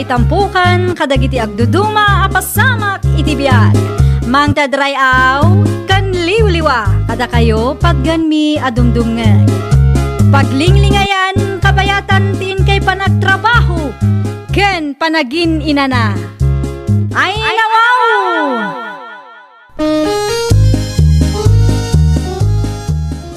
tampukan kadagiti agduduma apasamak iti biag. Mang tadrayaw kan liwliwa kada kayo pagganmi adumdumngeg. Paglinglingayan kabayatan tin kay panagtrabaho ken panagin inana. Ay nawaw!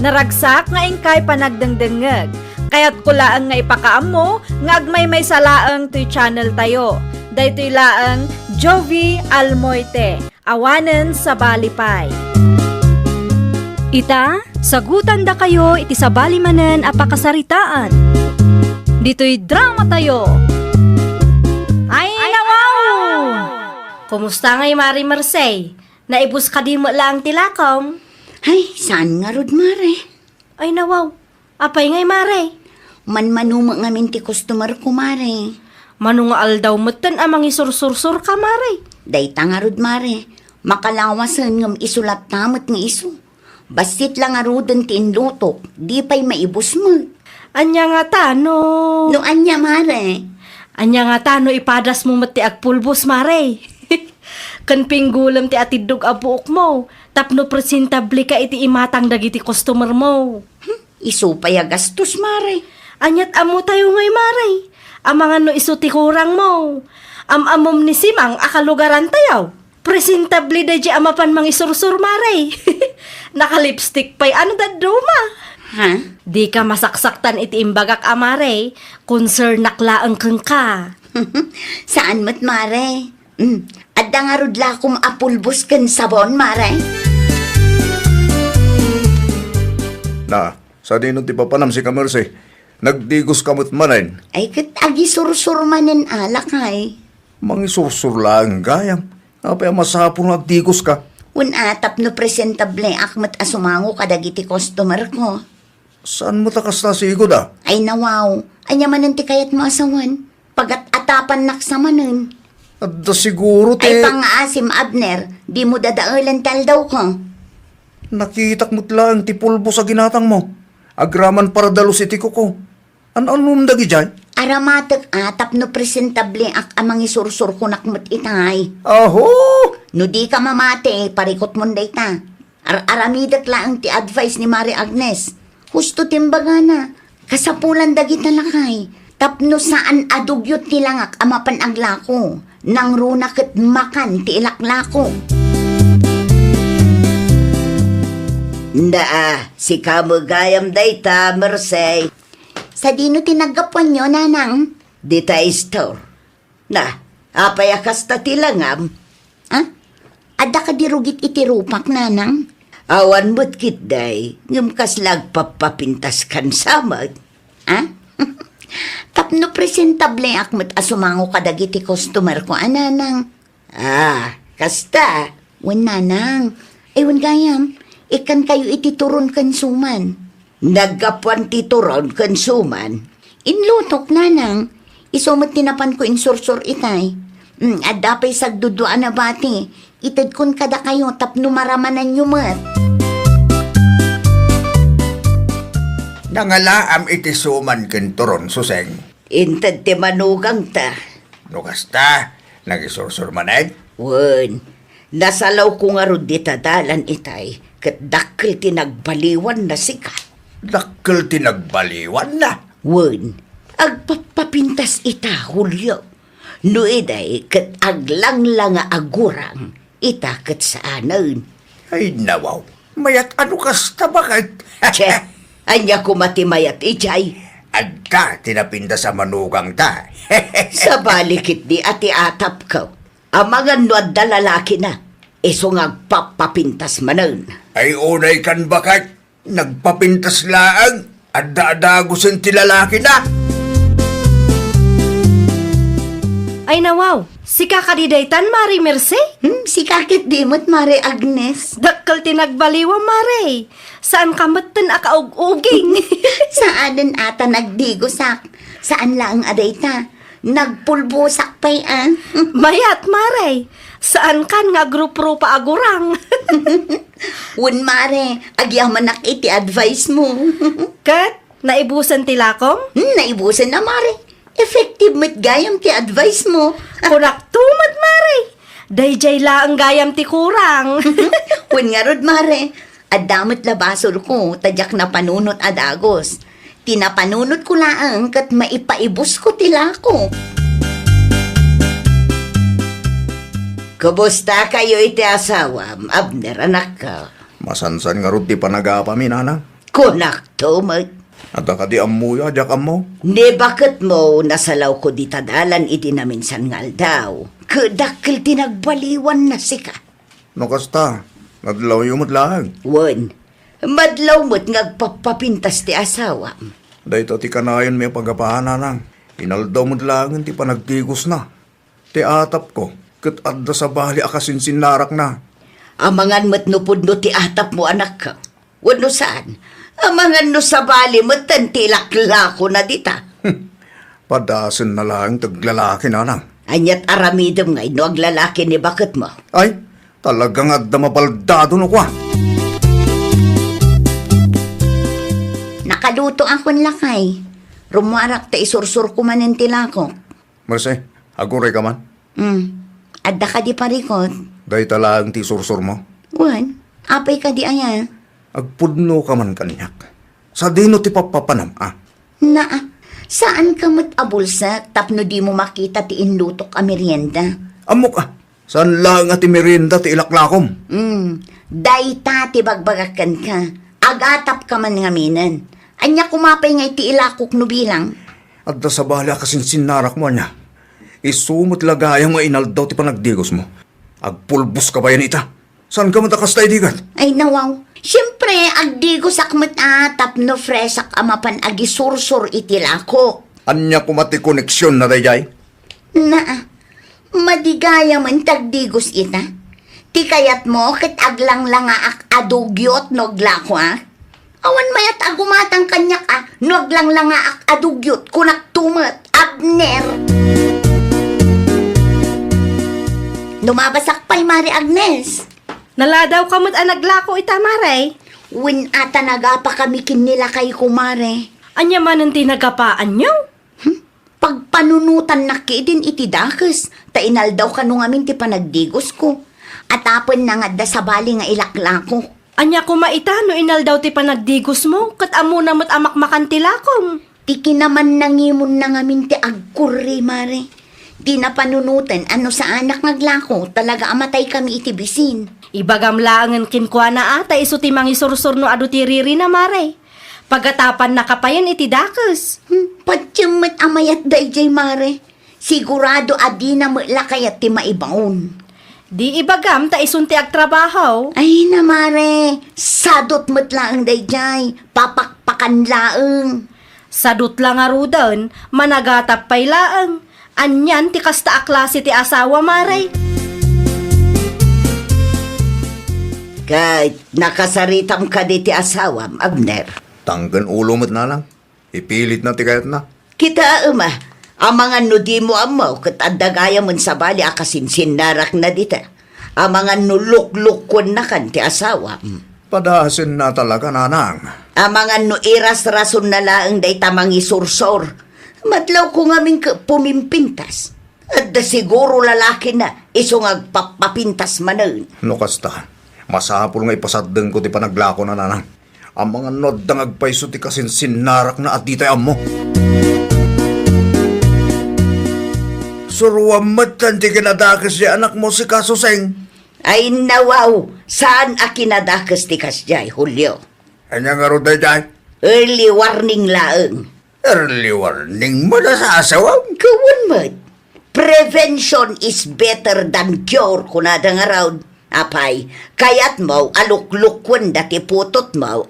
Naragsak nga ingkay panagdengdengeg. Kaya't kulaang nga ipakaam mo, nga agmay may salaang to'y channel tayo. Dahito'y laang Jovi Almoite, awanen sa balipay. Ita, sagutan da kayo iti sa balimanen apakasaritaan. Dito'y drama tayo. Ay nawaw! Kumusta ngay Mari Marcey? Naibus ka di mo lang tilakom? Ay, saan nga rod, Mare? Ay nawaw, apay ngay Mare? Manmanuma nga minti customer ko, Mare. Manungaal daw matan amang isursur-sur ka, Mare. Dayta nga rod, Mare. Makalawasan ngam isulat tamot nga iso. Basit lang nga rodan tinlutok, di pa'y maibus mo. Anya nga tano. No, anya, Mare. Anya nga tano ipadas mo mati agpulbos, Mare. Kanpinggulam ti atidog abuok mo. Tapno presentable ka iti imatang dagiti customer mo. Iso pa'y gastos, Mare. Anyat amo tayo ngay, Mare. Amangan no iso ti kurang mo. Amom ni Simang akalugaran tayo. Presentable da di amapan mang isursur, Mare. Naka-lipstick pa'y ano daduma. Ha? Di ka masaksaktan iti imbagak, Amare. Concern naklaang kang ka. Saan mo't, Mare? Adda nga rod lakom apulbos kan sabon, Mare. Na, sa dinong ti papanam si Kamerse, nagdigos kamot manen. Ay, kat agi sursur manen alak, ay. Mangisursur lang gayam. Apay masapon nagdigos ka. Un atap no presentable akmat asumango kadagiti customer ko. Saan mo takas na sigod ah? Ay nawaw, anya manen ti kayat mo asawan. Pagat atapan naksamanen. Adda siguro Ay te... pang-aasim, Abner, di mo dadaulan tal daw ko. Nakitak mo't lang ti pulbo sa ginatang mo. Agraman para dalos iti ko. Ano dagi dyan? Aramatek atap no presentable ak amang isursur ko nakmat itay. Aho! No di ka mamate, parikot mo dayta. Aramidak lang ti advice ni Mari Agnes. Husto timbaga na, kasapulan dagit na lakay. Tapno saan adugyot tilangak amapan aglako. Nang runakit makan ti ilaklako. Ndaa, si kamagayam dayta, Mersey. Sa dino tinagapuan nyo, nanang? Dita store. Na, apayakas ta tilangam. Ha? Ada ka dirugit iti rupak, nanang? Awan mo't kitday, ngam kaslag papapintas kan samag. Ha? Tapno presentable akmat asumango kadagiti customer ko, ananang. Ah, kasta. Wan nanang. Ewan gayam, ikan kayo itituron kan suman. Nagkapuan tituron kan suman. Inlutok, nanang. Isumat tinapan ko insursur itay. Adapay sagduduan na bati. Itad kun kada kayo tapno maramanan nyo mat. Nangalaam iti suman ken turon suseng. Intad ti manugang ta. Nukasta, nagisursur manay. Wen, nasalaw ko nga ro ditadalan itay. Kat dakil tinagbaliwan na sikat. Dakkel tinagbaliwan na. Wen, agpapapintas ita, Julio. No iday, kat aglang nga agurang. Ita kat saanan. Ay nawaw, mayat ano kasta bakit? Che, anya ko matimayat ijay. Adta, tinapinda sa manugang ta. Sa balikit di ati atap ko. Amangan no adda lalaki na. Iso nga agpapapintas manan. Ay unay kan bakit? Nagpapintas laang. Adda-adagusin ti lalaki na. Ay nawaw, si kakadidaytan, Mari Merce? Si kakit di mo't, Mare Agnes. Dakkel tinagbaliwa, Mare. Saan ka matan akaug-uging? Saanan ata nagdigosak? Saan lang adayta? Nagpulbusak pa'y Mayat, Mare. Saan kan nga grupo pa agurang? Wen, Mare, agyaman iti advice mo. Kat, naibusan tilakom? Naibusan na, Mare. Effective mo't gayam ti advice mo. Kunak tumad, Mare. Dayjay la ang gayam ti kurang. Kun nga rod, Mare, at damot labasol ko, tadyak na panunot adagos. Tinapanunot ko laang kat maipaibos ko tila ko. Kumusta kayo iti asawam, Abner, anak ka? Masansan nga ron ti panagapami, nanang. Kunak tumad. At di amuya, jak amo. Di bakit mo nasalaw ko di tadalan iti naminsan ngal daw. Kadakil tinagbaliwan na sika. No kasta, nadlaw yung matlaag. Wan, madlaw mo't ngagpapapintas ti asawa. Dahito ti kanayon may pagapahan, nanang. Inaldaw matlagan ti panagtigos na. Ti atap ko, kat adda sa bali akasin sinarak na. Amangan mo't nupod no ti atap mo anak ka. Wano saan? Amangan no sa bali mo't tantilakla ko na dita. Padasin na lang taglalaki, nanang. Anyat aramidom ngay no aglalaki ni bakit mo. Ay, talagang adda mapaldado no kwa. Nakaluto akong lakay. Rumuarak ta isursur ko manin tilako. Marse, agure ka man. Adda ka di parikot. Dahi talagang ti sursur mo. Wan, apay ka di aya. Agpudno ka man kanyak. Sa dino ti papapanam, ah. Na, saan ka mo't abulsa tapno di mo makita ti inlutok a merienda? Amok ah. Saan lang at merienda ti ilaklakom? Dayta ti bagbagakan ka. Agatap ka man nga minan. Anya kumapay nga iti ilakok no bilang. At da sa bala kasin sinarak mo niya. Isumot lagayang nga inaldaw ti panagdigos mo. Agpulbos ka ba yan ita? Saan ka matakas tayo digat? Ay nawaw. Siyempre, agdigo sakmat tapno fresak amapan agisursur iti lakok. Anya kumati koneksyon na dayay? Na, madigaya man tagdigos ita. Ti kayat mo ket aglang nga ak adugyot noglako Awan mayat agumatang kanyak noglang nga ak adugyot kunak tumat Abner. Lumabasak pa'y Mari Agnes. Naladaw ka mo't anaglako ita, Mare. Win ata nagapa kami kinila kay kumare. Anya man ang tinagapaan nyo? Pagpanunutan na din iti dakes, tainal daw ka nung amin ti panagdigos ko. At apon na nga da sa bali nga ilaklako. Anya kumaita no inal daw ti panagdigos mo, kat amo na mo't amakmakan tilakom. Tiki naman nangimon na ngamin ti agkurri, Mare. Di na panunutan ano sa anak ngaglako, talaga amatay kami iti bisin. Ibagam laangan kinkwa na ata iso ti mangisursur no adu ti riri na, Mare. Pagatapan na kapayan iti dakes. Patyamat amayat dayjay, Mare. Sigurado adi na lakayat ti maibaon. Di ibagam ta isunti ag trabaho. Ay na, Mare. Sadot mo't laang dayjay. Papakpakan laang. Sadut lang arudan, managatap pay laang. Anyan ti kasta a klase ti asawa, Mare. Kahit nakasaritam ka di ti asawam, Abner. Tanggan ulo mo't na lang. Ipilit na ti kayat na. Kita, amangan no di mo amaw, kat adagaya mon sa bali akasin sinarak na dita. Amangan no luk-lukon na kan ti asawam. Padasin na talaga, nanang. Amangan no iras rason na laang day tamang isursor. Matlaw ko ngaming pumimpintas. At da siguro lalaki na isong agpapapintas manan. No kasta, masapul nga ipasadden ko ti panaglako na, nanang. Ang mga nodang agpaiso ti kasin sinarak na at ditay amo. Suruamat ti kinadakis si anak mo si Kasuseng. Ay nawaw, saan akinadakas ti kasjay, Julio? Kanya nga ro dayay. Early warning laang. Early warning mo na sa asawa. Kawan mat. Prevention is better than cure kunada nga raw. Apay, kayat mo aluklukwan dati putot mo,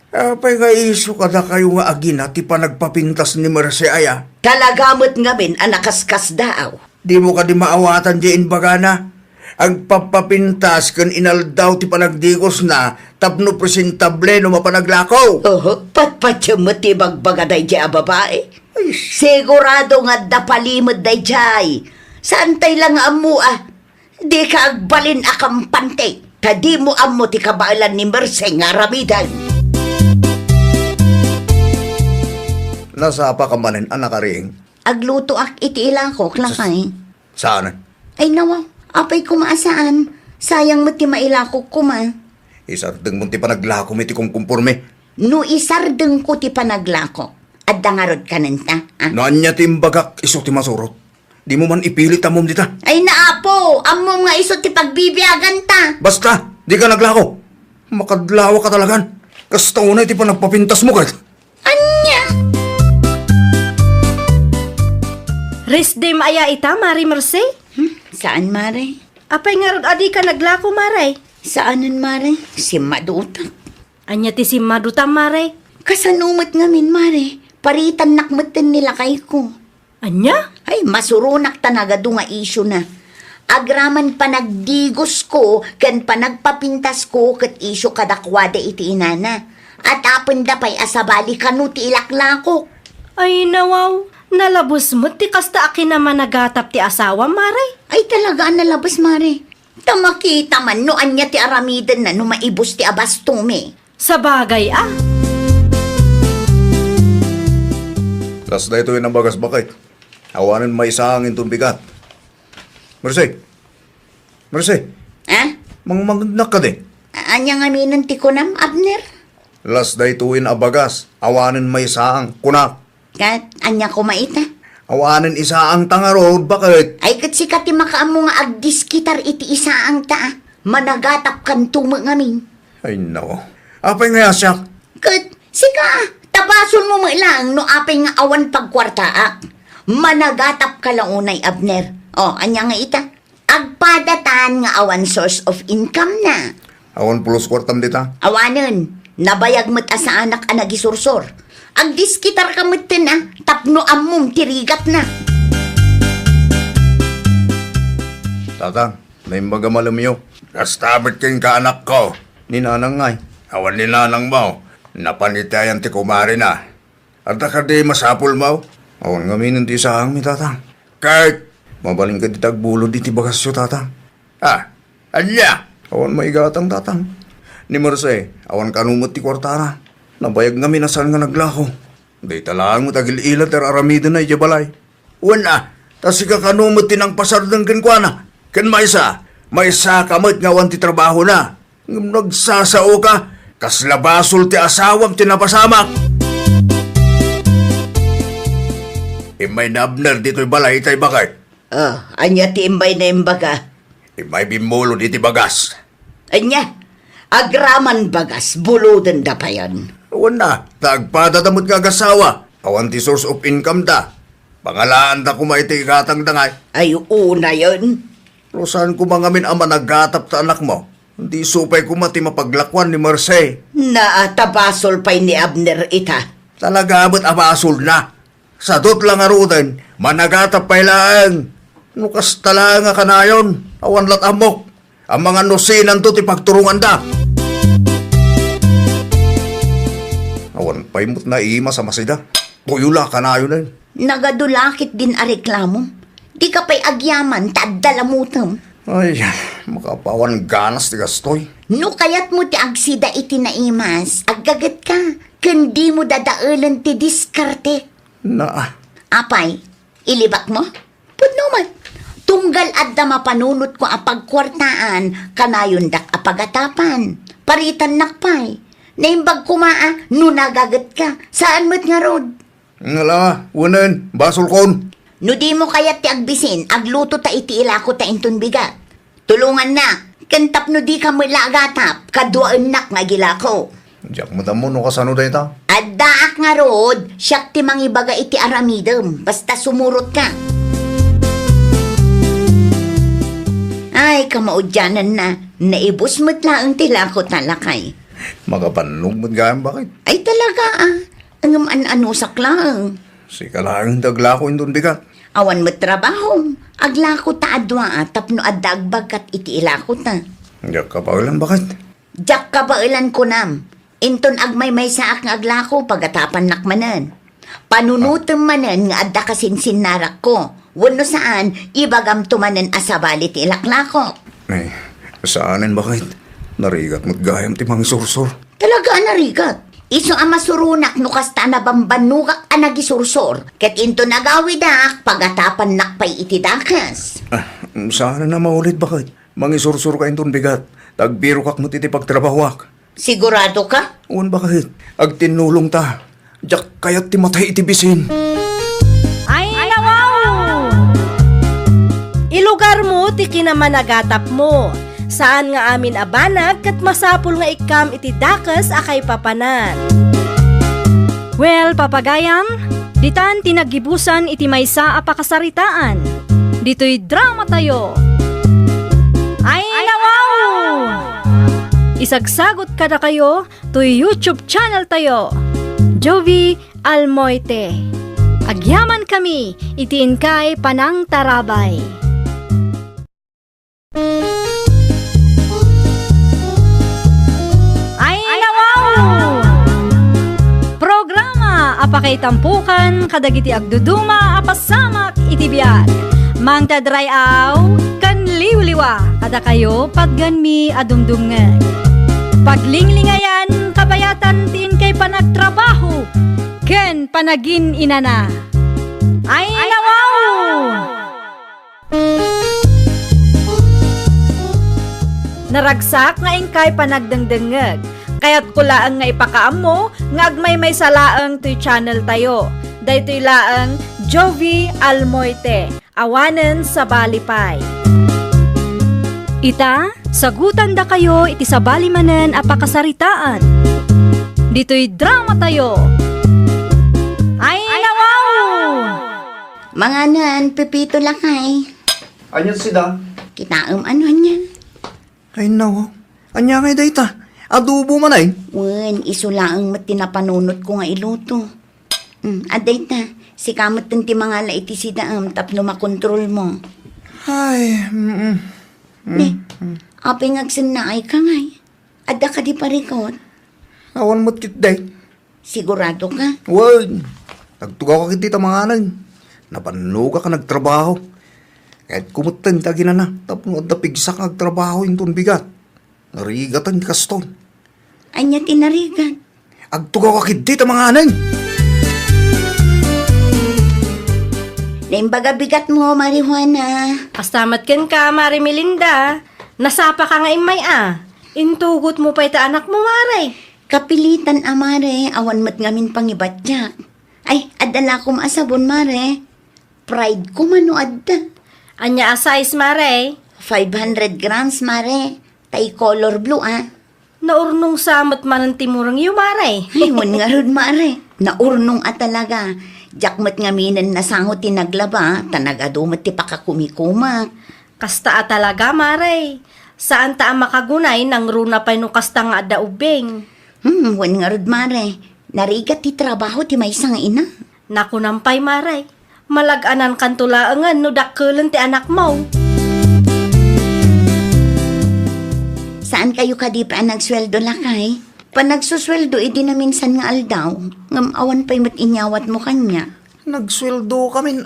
Apay nga iso kada kayo nga agina ti panagpapintas ni Marce aya. Talagamot ngamin anakaskas daw. Di mo ka di maawatan diin bagana. Ang papapintas kan inaldaw ti panagdigos na tapno presentable no mapanaglakaw. Patpatyamot ti bagbagaday dya babae. Sigurado nga dapalimod day jay. Saan tay lang amu Di ka agbalin akampante. Kadi mo amo ti kabailan ni Merce nga ramidan. Nasapa ka manin anak karing. agluto ak iti ilakok lakay. Saan? Ay nawa, apay kumaasaan. Sayang mo ti mailakok kuma. Isardeng mo ti panaglako iti kong kumpurme. No isardeng ko ti panaglako. At dangarod ka nanta. Ah? Naan niya ti imbagak iso ti masurot. Di mo man ipilit amom dita. Ay naapo, amo nga iso ti pagbibiyagan ta. Basta, di ka naglako. Makadlawa ka talagan. Kasta una iti pa nagpapintas mo kahit. Anya? Rest day maaya ita, Mari Merce? Saan, Mare? Apay nga rod adi ka naglako, Mare. Saanan, Mare? Si Madutak. Anya ti si Maduta, Mare. Kasanumot ngamin, Mare. Paritan nakmatan nila kay ko. Anya? Ay, masurunak tanaga do nga isyo na. Agraman panagdigos ko, kan panagpapintas ko, kat isyo kadakwada iti inana. At apon da pa'y asabali kanu ti ilaklako. Ay nawaw, nalabos mo ti kasta akin naman nagatap ti asawa, Mare. Ay, talaga nalabas, Mare. Tamakita man, no anya ti aramidan na, no maibos ti abastume. Sa bagay, ah. Las na ito yun ang bagas bakit. Awanin may isangin itong bigat. Mercy. Mercy. Ha? Mangmagnak ka din. Anya nga minan ti kunam, Abner? Las na ito yun ang bagas. Awanin may isang kunak. Kat, anya ko maita? Awanin isa ang tangarod bakit. Ay, kat si kati makaamo nga agdiskitar iti isa ang ta. Managatap kan tuma ngamin. Ay nako. Apay nga siya. Kat, sika, tabason mo lang no apay nga awan pagkwartaak. Managatap ka lang unay, Abner. O, anya nga ita? Agpadatan nga awan source of income na. Awan pulos kwartam dita. Awanan, nabayag mo't asa anak anagisursor. Agdiskitar ka mo't na, tapno among tirigat na. Tatang, may imbaga malamiyo. Kastabit king kaanak ko. Ninanang ngay. Awan ni nanang mo. Napanitayan ti kumari na. At ka di masapul mo. Awan nga minun ti isang mi tatang. Kahit, Mabaling ka di tagbulo di ti bagasyo tatang. anya? Awan maigatang tatang. Ni Merce, awan kanumot ti kwartara. Nabayag nga minasan nga naglako. Di talaan mo tagil ilat er aramida na ijabalay. Una, tas ikakanumot tinang pasardang kinkwana. Kan maysa kamot nga wan ti trabaho na. Ngam nagsasao ka, kas labasol ti asawam tinapasamak. Imay na Abner dito'y balay tay bakit. Anya ti imbay na imbaga. Imay bimulo diti bagas. Anya, agraman bagas, buludan da pa yan. Una, tagpadadamot nga gasawa. Awan ti source of income da. Pangalaan da kumay ti gatang dangay. Ay, una yun. Rosan ko mga min ama naggatap ta anak mo. Hindi supay ko mati mapaglakwan ni Merce. Naatabasol pa'y ni Abner ita. Talaga abot abasol na. Sa dot lang arudan, managatap pa ilaan. Nukas tala nga kanayon, awan lat amok. Ang mga nusinan to ti pagturungan da. Awan paimot na ima sa masida. Tuyula kanayon na. Nagadulakit din a reklamo. Di ka pa'y agyaman, tadalamutam. Ay, makapawan ganas ti gastoy. No kayat mo ti agsida iti naimas, aggagat ka. Kundi mo dadaulan ti diskarte. Na, Apay, ilibak mo? Pudno man. Tunggal adda mapanunot ko apagkwartaan, kanayon dak apagatapan. Paritan nakpay. Naimbag kumaa, no nagagat ka. Saan mo't nga rod? ngala, unan, basol kon. No di mo kayat ti agbisin, agluto ta iti ilako ta intun bigat. Tulungan na, kantap no di ka mula agatap, kaduaan nak nga gilako. Diyak mo tamo no kasano da ita. Addaak nga rod, siyak ti mangibaga iti aramidem, basta sumurot ka. Ay, kamaudyanan na, naibos mo't laang tilako talakay. Makapanlong mo gayang bakit? Ay talaga ang an-anusak lang. Si kalang dagla ko indun bigat. Awan mo't trabaho, aglako ta adwa tapno adda agbagat iti ilako ta. Diyak ka pa ulan bakit? Jak kabailan ko nam, inton agmay sa akong aglako pagatapan nakmanan. Panunutom manan nga adda kasinsin narak ko. Wano saan, ibagam tumanan asabali ti ilaklako. Ay, saanin bakit? Narigat mo't gayam ti mga sursur. Talaga narigat. Iso ang masurunak no kasta na bambanugak ang nagisursor. Ket into nagawidak, pagatapan nakpay itidakas. Sana na maulit bakit? Mangisursur ka inton bigat. Tagbiro kak mo titi pagtrabahwak. Sigurado ka? Uwan bakit? Ag tinulong ta. Diyak kaya't timatay itibisin. Ay, nawaw! Ilugar mo, ti kinamanagatap mo. Saan nga amin abanag, kat masapul nga ikam iti dakas akay papanan. Well, papagayam, ditan tinagibusan iti maysa a pakasaritaan. Dito'y drama tayo. Ay, nawaw! Isagsagot ka na kayo, to'y YouTube channel tayo. Jovi Almoite. Agyaman kami, itiin kay Panang Tarabay. Ay, nawaw! Programa apakay tampukan, kadagiti agduduma, apasamak iti biyag. Mang tadrayaw, kan liwliwa, kada kayo pagganmi adumdumngag. Paglinglingayan, kabayatan tin kay panagtrabaho, ken panagin inana. Ay, nawaw! Naragsak nga ingkay panagdengdengeg, kaya't kulaang nga ipakaam mo, nga agmay may salaang to'y channel tayo. Daytoy laang Jovi Almoite, awanen sa Balipay. Ita, sagutan da kayo iti sa balimanen a pakasaritaan. Dito'y drama tayo. Ay, nawaw! Mga nan, Pepito lakay. Anya sida? Kitaam ano niya? Ay nawa. Anya ngay dayta. Adubo man ay. Wen, iso laang matinapanunot ko nga iluto. Aday ta, si kamot ti mga laiti si daam tapno makontrol mo. Ay, Apay ngagsannaay ka ngay. Adda ka di parikot. awan mo't kit day. Sigurado ka? Wan. Nagtugaw ka kitita mga anay. Napanuga ka nagtrabaho. Kahit kumutan ta ginana. Tapno at napigsak nagtrabaho yung bigat. Narigatan di kaston. Anya tinarigan. Agtugaw ka kitita mga anay. Naimbaga bigat mo, Marijuana. Astamat ken ka, Mari Melinda. Nasapa ka nga imay Intugot mo pa ita anak mo, Mare. Kapilitan, amare. Awan mat ngamin pangibatya. Ay, adala ko maasabon, Mare. Pride ko mano adda. Anya size, Mare. 500 grams, Mare. Tay color blue, Naurnong samot man ang timurang yu, Mare. Ay, wan nga rod, Mare. Naurnong talaga. Jakmat nga minen nasangot tinaglaba, tanagadumat ti pakakumikuma. Kasta talaga, Mare. Saan ta ang makagunay nang runa pa no kasta nga adda ubeng? Wan nga rod, Mare. Narigat ti trabaho ti may nga ina. Naku nampay, Mare. Malaganan kan tulaangan no dakkulan ti anak mo. Saan kayo kadipa nagsweldo lakay? Panagsusweldo, idi na minsan nga aldaw. Ngam awan pa'y mat-inyawat mo kanya. Nagsweldo kami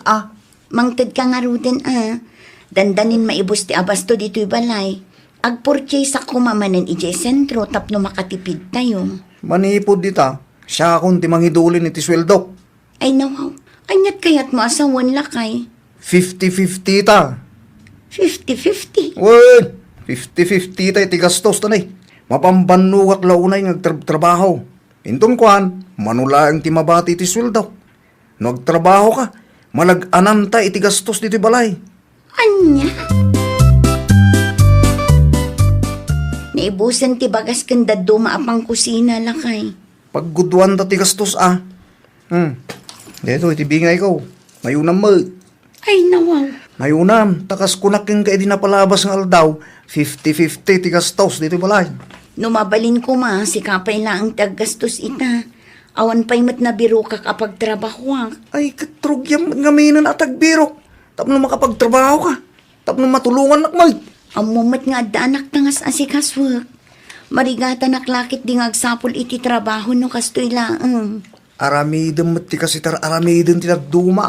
Mangtid ka nga ruden, Dandanin maibos ti abasto dito'y balay. Agpurchase ako mamanan ije sentro tapno makatipid tayo. Manipod dita. Siya akong timangidulin iti sweldo. Ay nawaw, anyat kayat mo asawan lakay. 50-50 ta. 50-50. Wen, 50-50 tayo tigastos tanay. Mapambanugak launay nagtrabaho. Intong kuhan, manula ang timabati ti sweldo. Nagtrabaho ka, malag-anan ta iti gastos dito balay. Anya? Naibusan ti bagas kanda dumaapang kusina lakay. Pagguduan ta ti gastos Dito iti bingay ko. Mayunam mo. Ay nawaw. Mayunam, takas kunaking ka edi napalabas ng aldaw. 50-50 ti gastos dito balay. Numabalin ko si kapay lang ang taggastos ita. Awan pa'y mat nabiro ka kapag trabaho. Ay, katrugyam ngaminan at agbiro. Tapno makapagtrabaho ka. Tapno matulungan nakmay. Ang mumat nga da anak tangas asikaswak. Marigata naklakit di ngagsapol iti trabaho no kastoy laang. Aramidem ti kasitar aramidem ti nagduma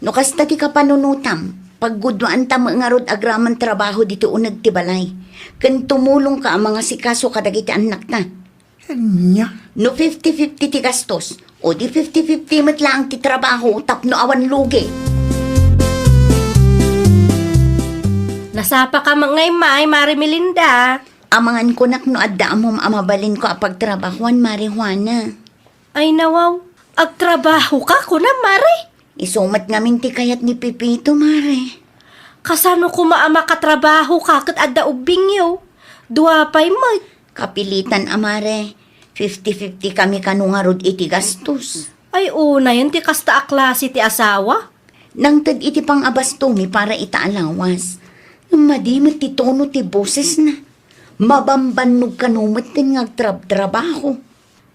No kasta ti kapanunutam. Paggudwaan tama nga rod agraman trabaho dito unag ti balay. Kan tumulong ka ang mga sikaso kadagiti anak ta. Nya. No 50-50 ti gastos. O di 50-50 mat lang ti trabaho tapno awan lugi. Nasapa ka ngay may, Mari Melinda. Amangan ko nak no adda mo amabalin ko apag trabahuan marihuana. Ay nawaw, agtrabaho ka ko na, Mari. Isumat namin ti kayat ni Pipito, Mare. Kasano ko maama katrabaho ka kat adda ubing yo? Duwapay mo. Kapilitan, Amare. 50-50 kami kanungarod iti gastos. Ay una yun, ti kasta aklase ti asawa. Nang tad iti pang abastumi para itaalawas. Madimit ti tono ti boses na. Mabambanog kanumit din trabaho.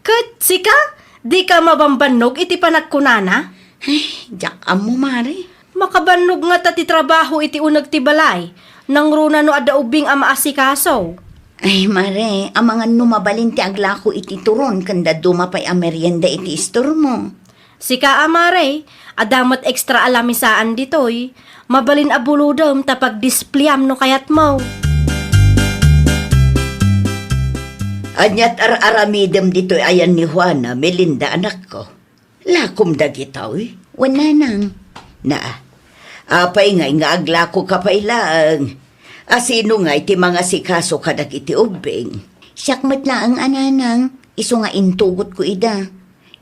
Kat, sika, di ka mabambanog iti panagkunana? Ay, jak mo, Mare. Makabanog nga ta ti trabaho iti unag ti balay. Nang runa no adda ubing ama asikaso. Ay, Mare, amangan numabalin ti aglako iti turon kanda dumapay a merienda iti istor mo. Sika amare, adamat ekstra alamisaan ditoy. Mabalin abuludom tapag displeyam no kayat mo. Anyat aramidem dito'y ayan ni Juana, Melinda anak ko. Lakom dagitaw eh. Wala nang. Na, apay ngay nga aglako kapailaang. Asino nga iti mga sikaso kadag iti ubing. Siyakmat na ang ananang, iso nga intugot ko ida.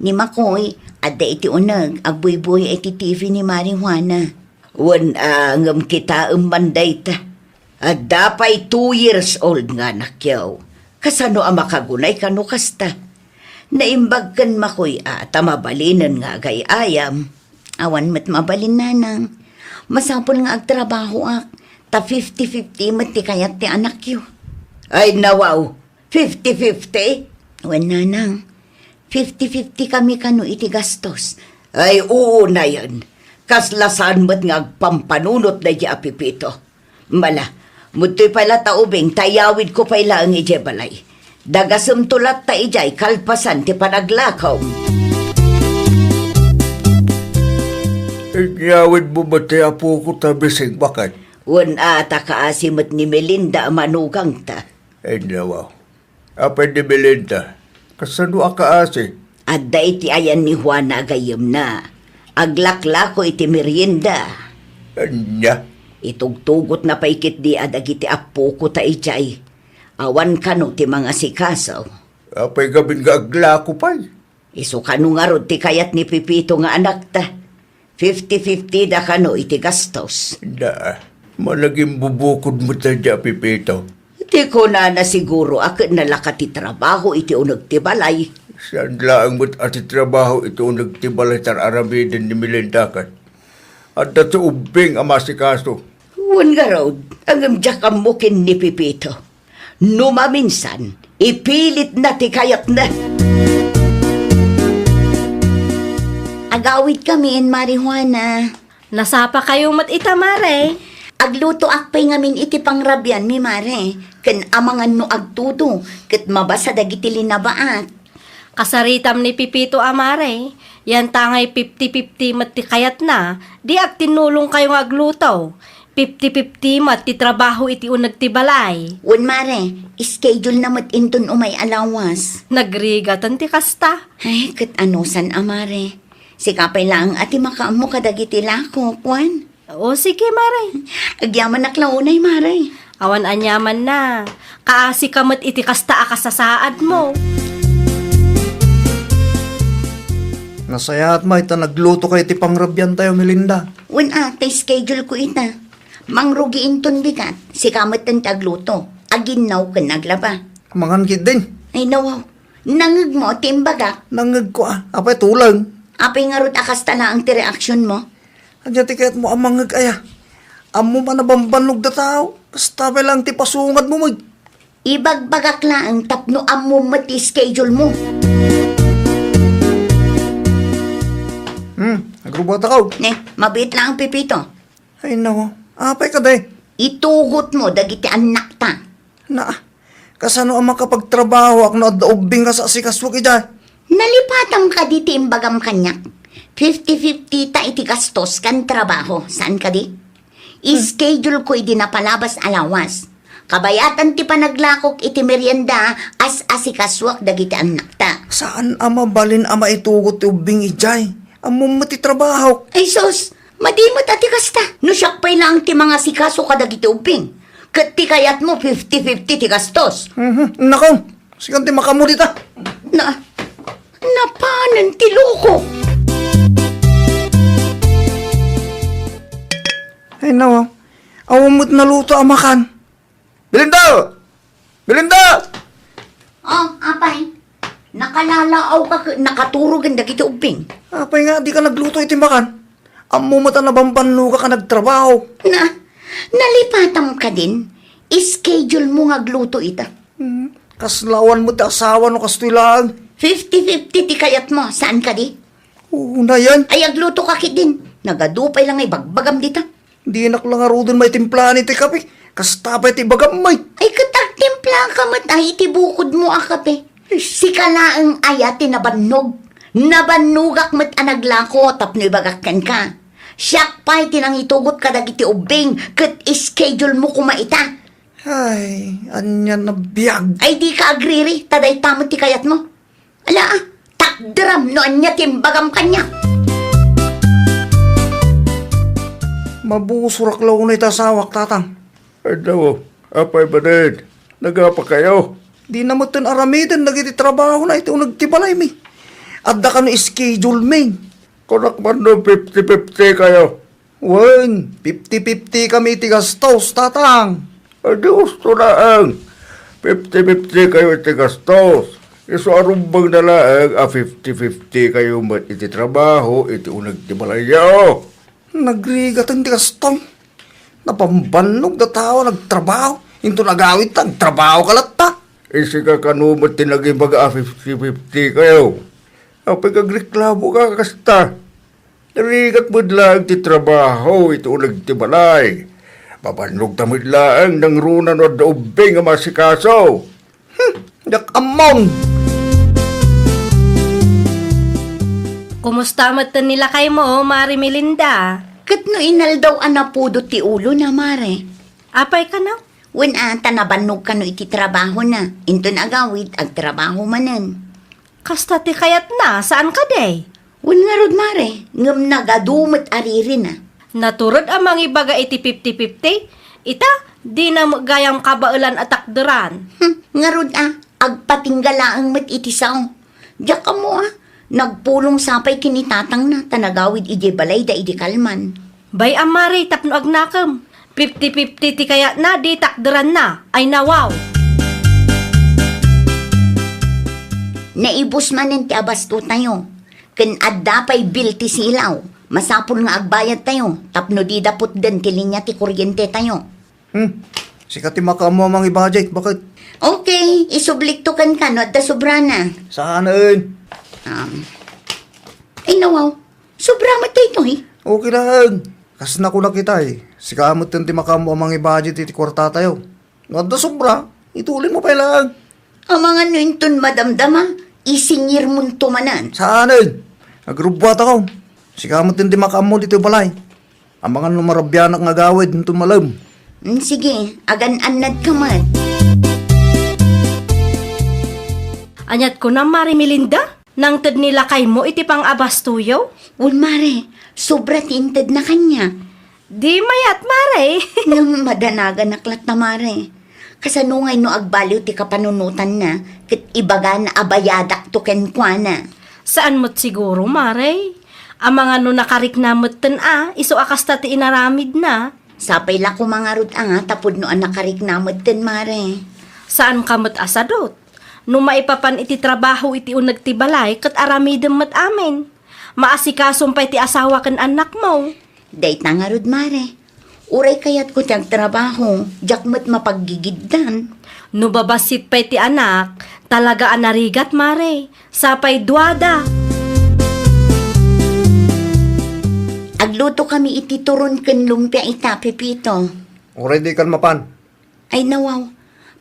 Ni Makoy, adda iti unag, agbuy-buy iti TV ni Mari Juana. Wan angam kita manday ta. Adda pa'y 2 years old nga nakyaw. Kasano ang makagunay kano kasta. Naimbag kan Makoy tamabalinan nga gay ayam. Awan mat mabalin nanang. Masapol nga agtrabaho ak. Ta 50-50 mat ti kayat ti anak yo. Ay nawaw, 50-50? Wan nanang, 50-50 kami kano iti gastos. Ay oo na yan. Kaslasan mat nga agpampanunot na di apipito. Mala, mutoy pala taubing tayawid ko pala ang ijebalay. Dagasem tulat ta ijay kalpasan ti panaglakaw. Inyawid mo ba ti apo ko tabising bakit? Wan ata kaasimat ni Melinda manugang ta. Ay nawaw. Apay ni Melinda. Kasano akaasi? Adda iti ayan ni Juana gayem na. Aglakla ko iti merienda. Anya. Itugtugot na paikit di adagiti apo ko ta ijay. Awan kano ti mga sikasaw. Apay gabing gagla ko pa'y. Iso kano nga rod ti kayat ni Pipito nga anak ta. 50-50 da kano iti gastos. Na, malaging bubukod mo tayo, Pipito. Di ko na siguro akit nalakat ti trabaho iti unag ti balay. Saan laang mo't ati trabaho ito nagtibalay tar aramidin ni Melinda kat. At dati ubing ang masikaso. Wan nga rod, ang amdyakam mo kin ni Pipito. Numaminsan, ipilit na ti kayat na. Agawid kami in Mari Juana. Nasapa kayo mat ita, Mare. Agluto akpay ngamin iti pangrabyan mi Mare. Ken amangan no agtudo, ket mabasa dagiti linabaat. Kasaritam ni Pipito amare. Yan tangay 50-50 mat ti kayat na. Di ag tinulong kayo nga agluto. 50-50 mat ti trabaho iti unag ti balay. Wan Mare, schedule na mat inton umay alawas. Nagrigatan ti kasta. Ay, ket anusan Amare. Sikapay lang ati makaamo kadagiti lako, Kwan. O sige, Mare. Agyaman naklaunay, Mare. Awan anyaman na. Kaasi ka mat iti kasta akasasaad mo. Nasaya at may nagluto kayo ti pangrabyan tayo, Melinda. Wan ate, schedule ko ita. Mangrugiin ton bigat, sikamat ang tagluto. Aginaw ka naglaba. Mangan kid din. Ay nawaw, nangag mo, timbagak. Nangag ko apay tulang. Apay nga rod akasta na ang ti reaksyon mo. Adya tiket mo ang mangag aya. Amo man nabambanog da tao. Basta pa lang ti pasungad mo mag. Ibagbagak lang ang tapno amo mati schedule mo. Nagrubata ka. Ne, mabit lang ang Pipito. Ay nako. Apay ka day. Itugot mo, dagiti anak ta. Na, kasano ang makapagtrabaho ak no at daubing ka sa sikaswag ida. Nalipatam ka di timbagam kanyak. 50-50 ta iti gastos kan trabaho. Saan ka di? I-schedule ko di napalabas alawas. Kabayatan ti panaglakok iti merienda as asikaswak dagiti anak ta. Saan ama balin ama itugot ti ubing ijay? Amom mo ti trabaho. Ay sus, madimot ati kasta. No syakpay lang ti mga sikaso ka dagiti ubing. Kat ti kayat mo 50-50 ti gastos. Nako, sikan ti makamulita. Napanan ti loko. Ay nawa, awamot na luto amakan. Belinda! Belinda! Oh, apay. Nakalalaaw ka, nakaturog ang dagiti ubing. Apay nga, di ka nagluto iti makan. Amo mata na bambanlo ka nagtrabaho. Nalipatam ka din. Schedule mo nga gluto ita. Kaslawan mo ti asawa no kastilang. 50-50 ti kayat mo. Saan ka di? Una yan. Ay, agluto ka kit din. Nagadupay lang ay bagbagam dita. Di naklangaro din may timpla ni ti kape. Kastapay ti bagamay. Ay, katagtimpla ka mat ay iti bukod mo akape. Si kalaang ayati nabannog. Nabanugak mat anaglako tapno ibagakkan ka. Siyak pa'y tinang itugot ka dagiti ubing kat schedule mo kumaita. Ay, anyan na biyag. Ay, di ka agriri. Taday tamot ti kayat mo. Ala, takdram no anya timbagam kanya. Mabusurak law na itasawak tatang. Ay daw, apay ba din? Nagapa kayo? Di na mo tin aramidan nagiti trabaho na ito nagtibalay mi. Adda ka no schedule mi. Kunak man no 50-50 kayo. Wen, 50-50 kami ti gastos tatang. Ay di gusto na ang 50-50 kayo iti gastos. Iso arumbang na lang 50-50 kayo mat iti trabaho, iti unag ti balayaw. Nagrigat ang ti gastong. Napambanog na tao nagtrabaho. Into nagawit nagtrabaho kalata. Isi ka kanumat tinagibag 50-50 kayo. Apay kagreklamo ka kasta. Narigat mo lang ti trabaho, iti unag ti balay. Papanog tamid lang ng runan o daubing ang masikaso. Nakamong! Kumusta matan nila kay mo, Mari Melinda? Kat no inal daw anapudo ti ulo na mare. Apay ka na? Wen ata nabannog ka no iti trabaho na. Into nagawid ag trabaho manen. Kasta ti kayat na, saan ka day? Wen nga rod mare, ngam nagadumot ariri na. Naturod amang ibaga iti 50-50? Ita, di na gayang kabailan at takderan. Nga rod agpatinggalaang mat iti sao. Diyak ka mo nagpulong sapay kinitatang na tanagawid iti balay da iti kalman. Bay amari, tapno agnakam. 50-50 ti kayat na, di takderan na. Ay nawaw. Naibus manen ti abasto tayo. Ken adda pa'y bil ti silaw. Masapul nga agbayad tayo. Tapno di dapot din ti linya ti kuryente tayo. Sikat ti makamo mang i-budget. Bakit? Okay, isublikto kan ka no at da sobrana. Saan un? Ay nawaw, sobra matay ito Okay lang. Kas na ko na kita Sikamot din ti makamo mang i-budget iti kwarta tayo. Nga sobra. Itulin mo pa lang. Ang mga nuinton madamdama, isingir mong tumanan. Saan un? Agrubwat ako. Sikamot din ti makamo dito balay. Ang mga numarabyanak nga gawid nito malam. Sige, agan-anad ka man. Anyat ko na, Mari Melinda? Nang tad nila kay mo, iti pang abastuyo? Un mare, sobra tinted na kanya. Di mayat, Mare. Nang madanaga naklat na mare. Kasanungay no agbaliw ti kapanunutan na, kit ibaga na abayadak to kenkwana. Saan mo't siguro, Mare? Ang mga no nakarik na mo't iso akas ta ti inaramid na. Sapay la ko mga rut tapod no anakarik namad ten mare. Saan ka mo't asadot? No maipapan iti trabaho iti unag ti balay, kat aramidem mat amin. Maasikasumpay ti asawa kan anak mo. Dayt na nga rud mare. Uray kayat ko tiyang trabaho, jak mat mapaggigiddan. No babasit pa'y ti anak, talaga anarigat, Mare. Sapay duwada. Agluto kami iti turon ken lumpia ita, Pepito. Already kan mapan. Ay nawaw,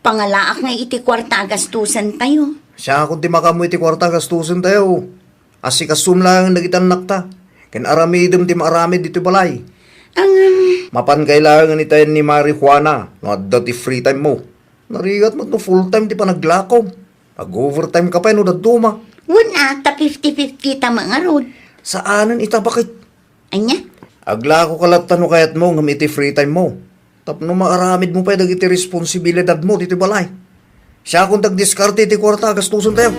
pangalaak nga iti kwarta gastusan tayo. Siya kung di makamo iti kwarta gastusin tayo. Asikasum lang nagitan nakta. Ken aramidem ti maaramid dito balay. Ang Mapan kailangan itayin ni marijuana. No, dati free time mo. Narigat mo no full time di pa naglakom. Nag-overtime ka pa no daduma. Wala, ta 50-50 ta mga rod. Saanan ita bakit? Anya? Aglako kalatan no kayat mo ngam iti free time mo. Tapno maaramid mo pa dagiti responsibilidad mo dito balay. Siya kung tagdiskarte iti kwarta gastuson tayo.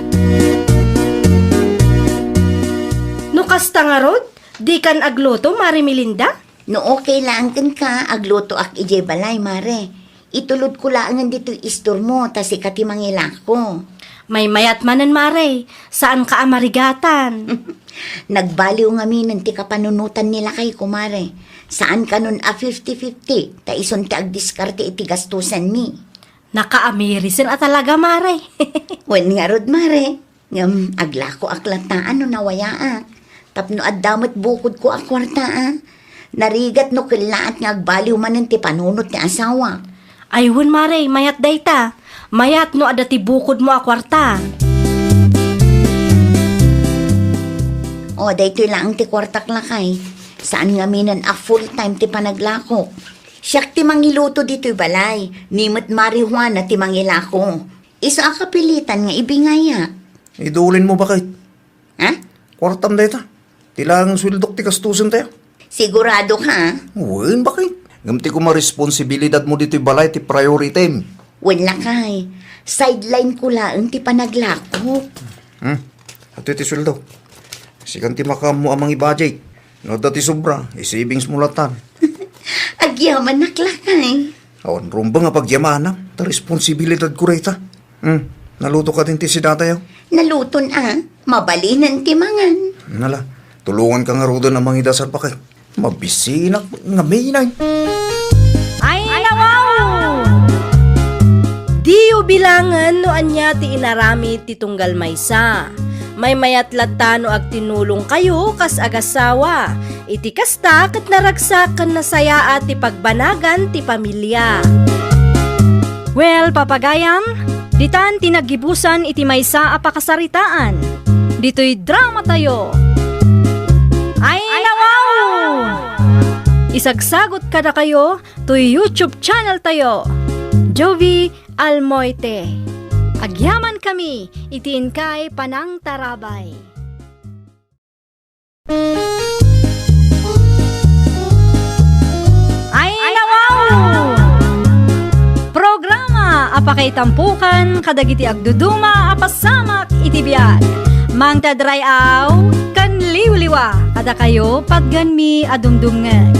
No kasta nga rod, di kan agluto, Mari Melinda? No okay lang kan ka, agluto ak ije balay, mare. Itulod ko lang dito istor mo, ta si kati mangilako. May mayat manan, Mare. Saan ka amarigatan? Nagbaliw nga minan ti kapanunutan nila kay kumare. Saan ka nun 50-50, ta ison ti agdiskarte iti gastusan mi. Naka-amirisin at talaga, Mare. Wen nga rod, mare. Ngam, aglako aklat na ano nawaya. Tapno addamot bukod ko akwarta. Narigat no kilaat nga agbaliw manan ti panunot ni asawa. Ayun, Mare, mayat dayta. Mayat no adati bukod mo akwarta. O, daytoy lang ti kwartak lakay. Saan nga minan a full time ti panaglako. Siyak ti mangiluto dito'y balay. Nimot marijuana ti mangilako. Isa akapilitan nga ibingaya. Idulin mo bakit? Ha? Kwartam dayta. Tilang swildok ti gastuson tayo. Sigurado ka? Wen bakit? Ngam ti responsibilidad mo dito balay ti priority mo. Wen lakay. Sideline ko lang ti panaglako. At iti sweldo. Sikan ti makam mo amang i-budget. No dati sobra, i-savings mo latan. Agyaman naklakay. Awan, rumba nga pagyamana. Ta responsibilidad ko rita. Naluto ka din ti si datayo. Naluton mabalinan ti mangan. Nala, tulungan ka nga rodo ng mga idasal pa kay. Mabisinak nga mainay. Ay, nawaw! Diyo bilangan no anya ti inarami ti tunggal maysa. May mayat latano ag tinulong kayo kas agasawa. Iti kasta kat naragsakan na saya at ti pagbanagan ti pamilya. Well, papagayam, ditan tinagibusan iti maysa a pakasaritaan. Dito'y drama tayo. Ay, nawaw! Isagsagot ka na kayo to YouTube channel tayo. Jovi Almoite. Agyaman kami, itiin kay Panang Tarabay. Ay, nawaw! Programa, apakay tampukan, kadagiti agduduma, apasamak, itibiyag. Mang tadrayaw, kan liwliwa, kada kayo, pagganmi, adumdumngan.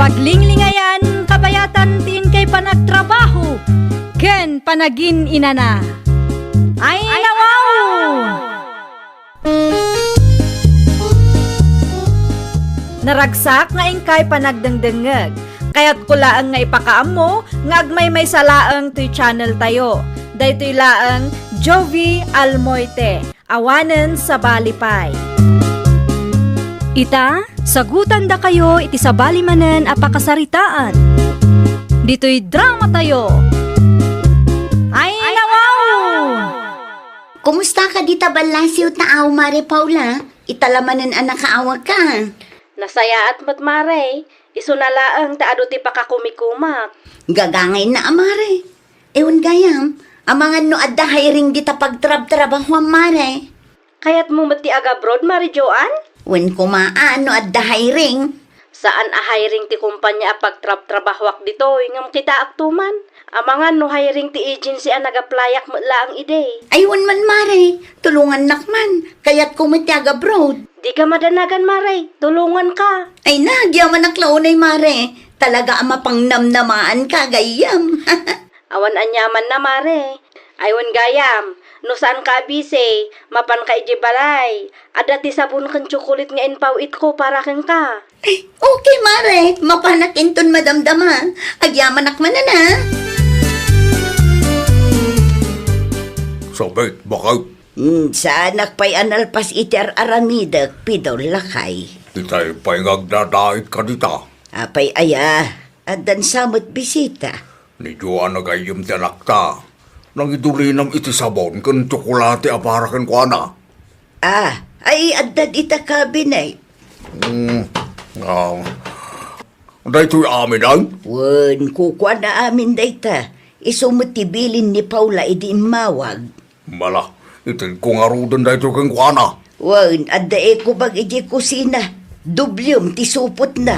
Paglinglingayan, kabayatan, tin kay panagtrabaho, ken panagin inana. Ay, nawaw! Naragsak nga ingkay panagdengdengeg. Kaya't kulaang nga ipakaam mo, nga agmay may salaang to'y channel tayo. Daytoy laang Jovi Almoite, awanen sa Balipay. Ita, sagutan da kayo iti sa balimanen a pakasaritaan. Dito'y drama tayo. Ay, nawaw! Kumusta ka dita balasiw taaw, Mare Paula? Italamanan anak kaawag ka. Nasaya at matmaray, isunalaang taado ti pakakumikumak. Gagangay na, Mare. Ewan gayam, amangan no adda hiring dita pagtrab-trabaho, Mare. Kaya't mo mati agabroad, Mari Joan? Wen kumaan no adda hiring. Saan a hiring ti kumpanya a pagtrab-trabahwak dito, ngam kita aktuman. Amangan no hiring ti agency a nagaplayak mo laang ide. Aywan man, Mare. Tulungan nakman. Kaya't kumitiag abroad. Di ka madanagan, Mare. Tulungan ka. Ay nagyaman ang klaunay, Mare. Talaga ama pang namnamaan ka, gayam. Awan anyaman na, Mare. Aywan gayam. No saan ka abise, mapan ka ijibalay. Ada ti sabon kan tsukulit nga inpawit ko para kang ka. Ay, okay, Mare. Mapanakin ton madamdama. Agyaman nakman na na. Sabit, bakit? Sa anak pa'y analpas iter aramidag, pidol lakay. Itay pa'y ngagdadait ka dita. Apay aya, at dan samot bisita. Ni Joan nagayim ti anak ta. Nang idulinam iti sabon kan tsokolate aparakan ko ana. Ay addad ita kabinay. Dahito'y amin ang? Wen, kukwa na amin dayta. Isumutibilin ni Paula idi mawag. Mala, itin ko nga rudan dahito kang kuana. Wen, adda ko bag idi kusina. Dublyon ti supot na.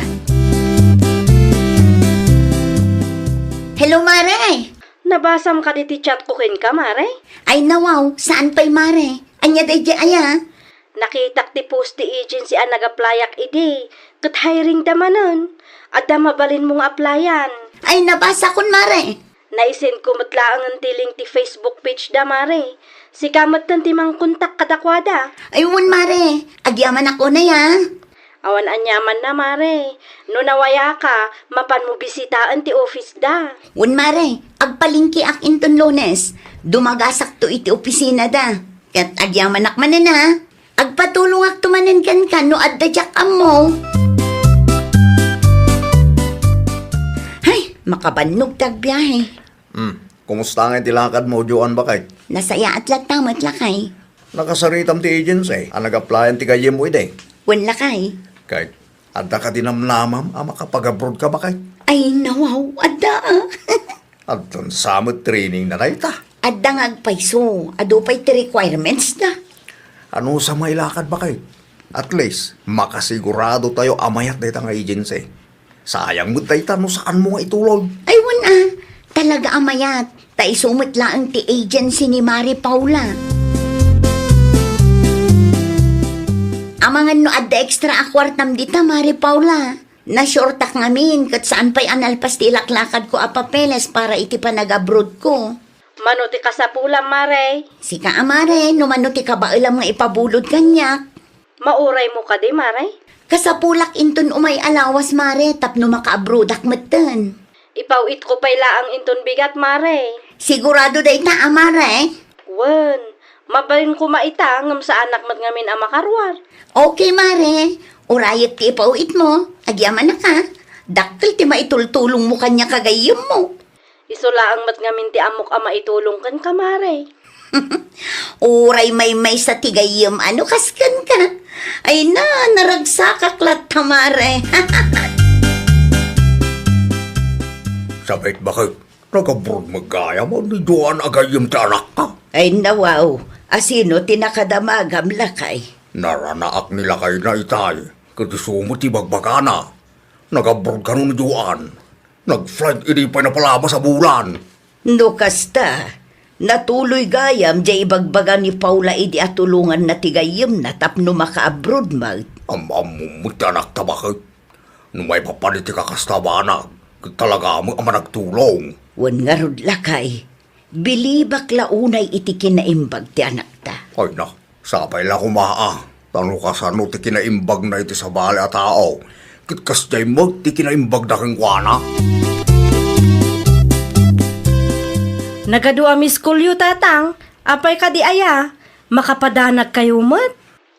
Hello, Mare. Nabasam ka di ti chat ko kin ka, Mare? Ay nawaw, saan pa'y Mare? Anya day di aya? Nakitak ti post ti agency ang nag-applyak idi. Kat hiring damanon. At da mabalin mong applyan. Ay nabasa kun Mare. Naisin ko matlaang ang tiling ti Facebook page da, Mare. Si kamat tan ti mang kontak kadakwada. Ayun Mare, agyaman ako na ya. Awan anyaman na, Mare. No nawaya ka, mapan mo bisitaan ti office da. Wen Mare, agpalingki ak inton Lunes. Dumagasak to iti opisina da. Kat agyaman ak manan na. Agpatulong ak tumanan kan no adda jak mo. Hay, makabannog tag biyahe. Kumusta nga tilakad mo, Joan Bakay? Nasaya at latamat lakay. Nakasaritam ti agency. Ang nag-applyan ti kayem mo ide. Wen lakay. Kay, adda ka dinamnamam, makapag-abroad ka Bakay? Ay nawaw, adda ah. At samot training na naita. Adda nga agpaiso, ado pa'y ti requirements na. Ano sa may lakad Bakay? At least, makasigurado tayo amayat dito nga agency. Sayang mo tayo no saan mo nga itulog. Ay wan ah, talaga amayat. Taisumot lang ti agency ni Mari Paula. Amangan no adda extra akwartam dita Mari Paula. Nasyurtak ngamin kat saan pa'y analpas ti laklakad ko a papeles para iti pa nag-abroad ko. Mano ti kasapulang, Mare. Sika amare, no mano ti kabailam nga ipabulod kanyak. Mauray mo ka di, Mare. Kasapulak inton umay alawas Mare, tapno maka-abroad akmatan. Ipawit ko pa'y laang inton bigat, Mare. Sigurado day ta amare. Wen, mabalin ko maita ngam sa anak mat ngamin ang makarwar. Okay, Mare. Urayat ti ipauit mo. Agyaman na ka. Dakkel ti maitultulong mo kanya kagayom mo. Isulaang mat ngamin ti amok ama itulong kan ka, Mare. Uray may sa tigayom. Ano kaskan ka? Ay na, naragsakaklat ta, Mare. Sabit bakit? Nag-abroad magkaya mo, ni Joan agayim ti anak ka. Ay nawaw. Asino tinakadamagam lakay. Naranaak nila kayo na itay. Kasi sumot ti bagbagana. Nag-abroad ka nun ni Joan. Nag-flight ini pa na palama sa bulan. No kasta. Natuloy gayam jay ibagbaga ni Paula idi atulungan na tigayom na tapno maka-abroad mag. Amamumut anak ta bakit? Nung may papalit ka kastabana, talaga mo ang nagtulong. Wan nga rod lakay. Bilibak launay iti kinaimbag ti anak ta. Ay na, sapay la kumaa. Tano ka sa no ti kinaimbag na iti sa bali a tao. Kitkas jay mo ti kinaimbag na kang kuana. Nagadua mi skulyo, tatang. Apay ka di aya. Makapadanag kayo mat.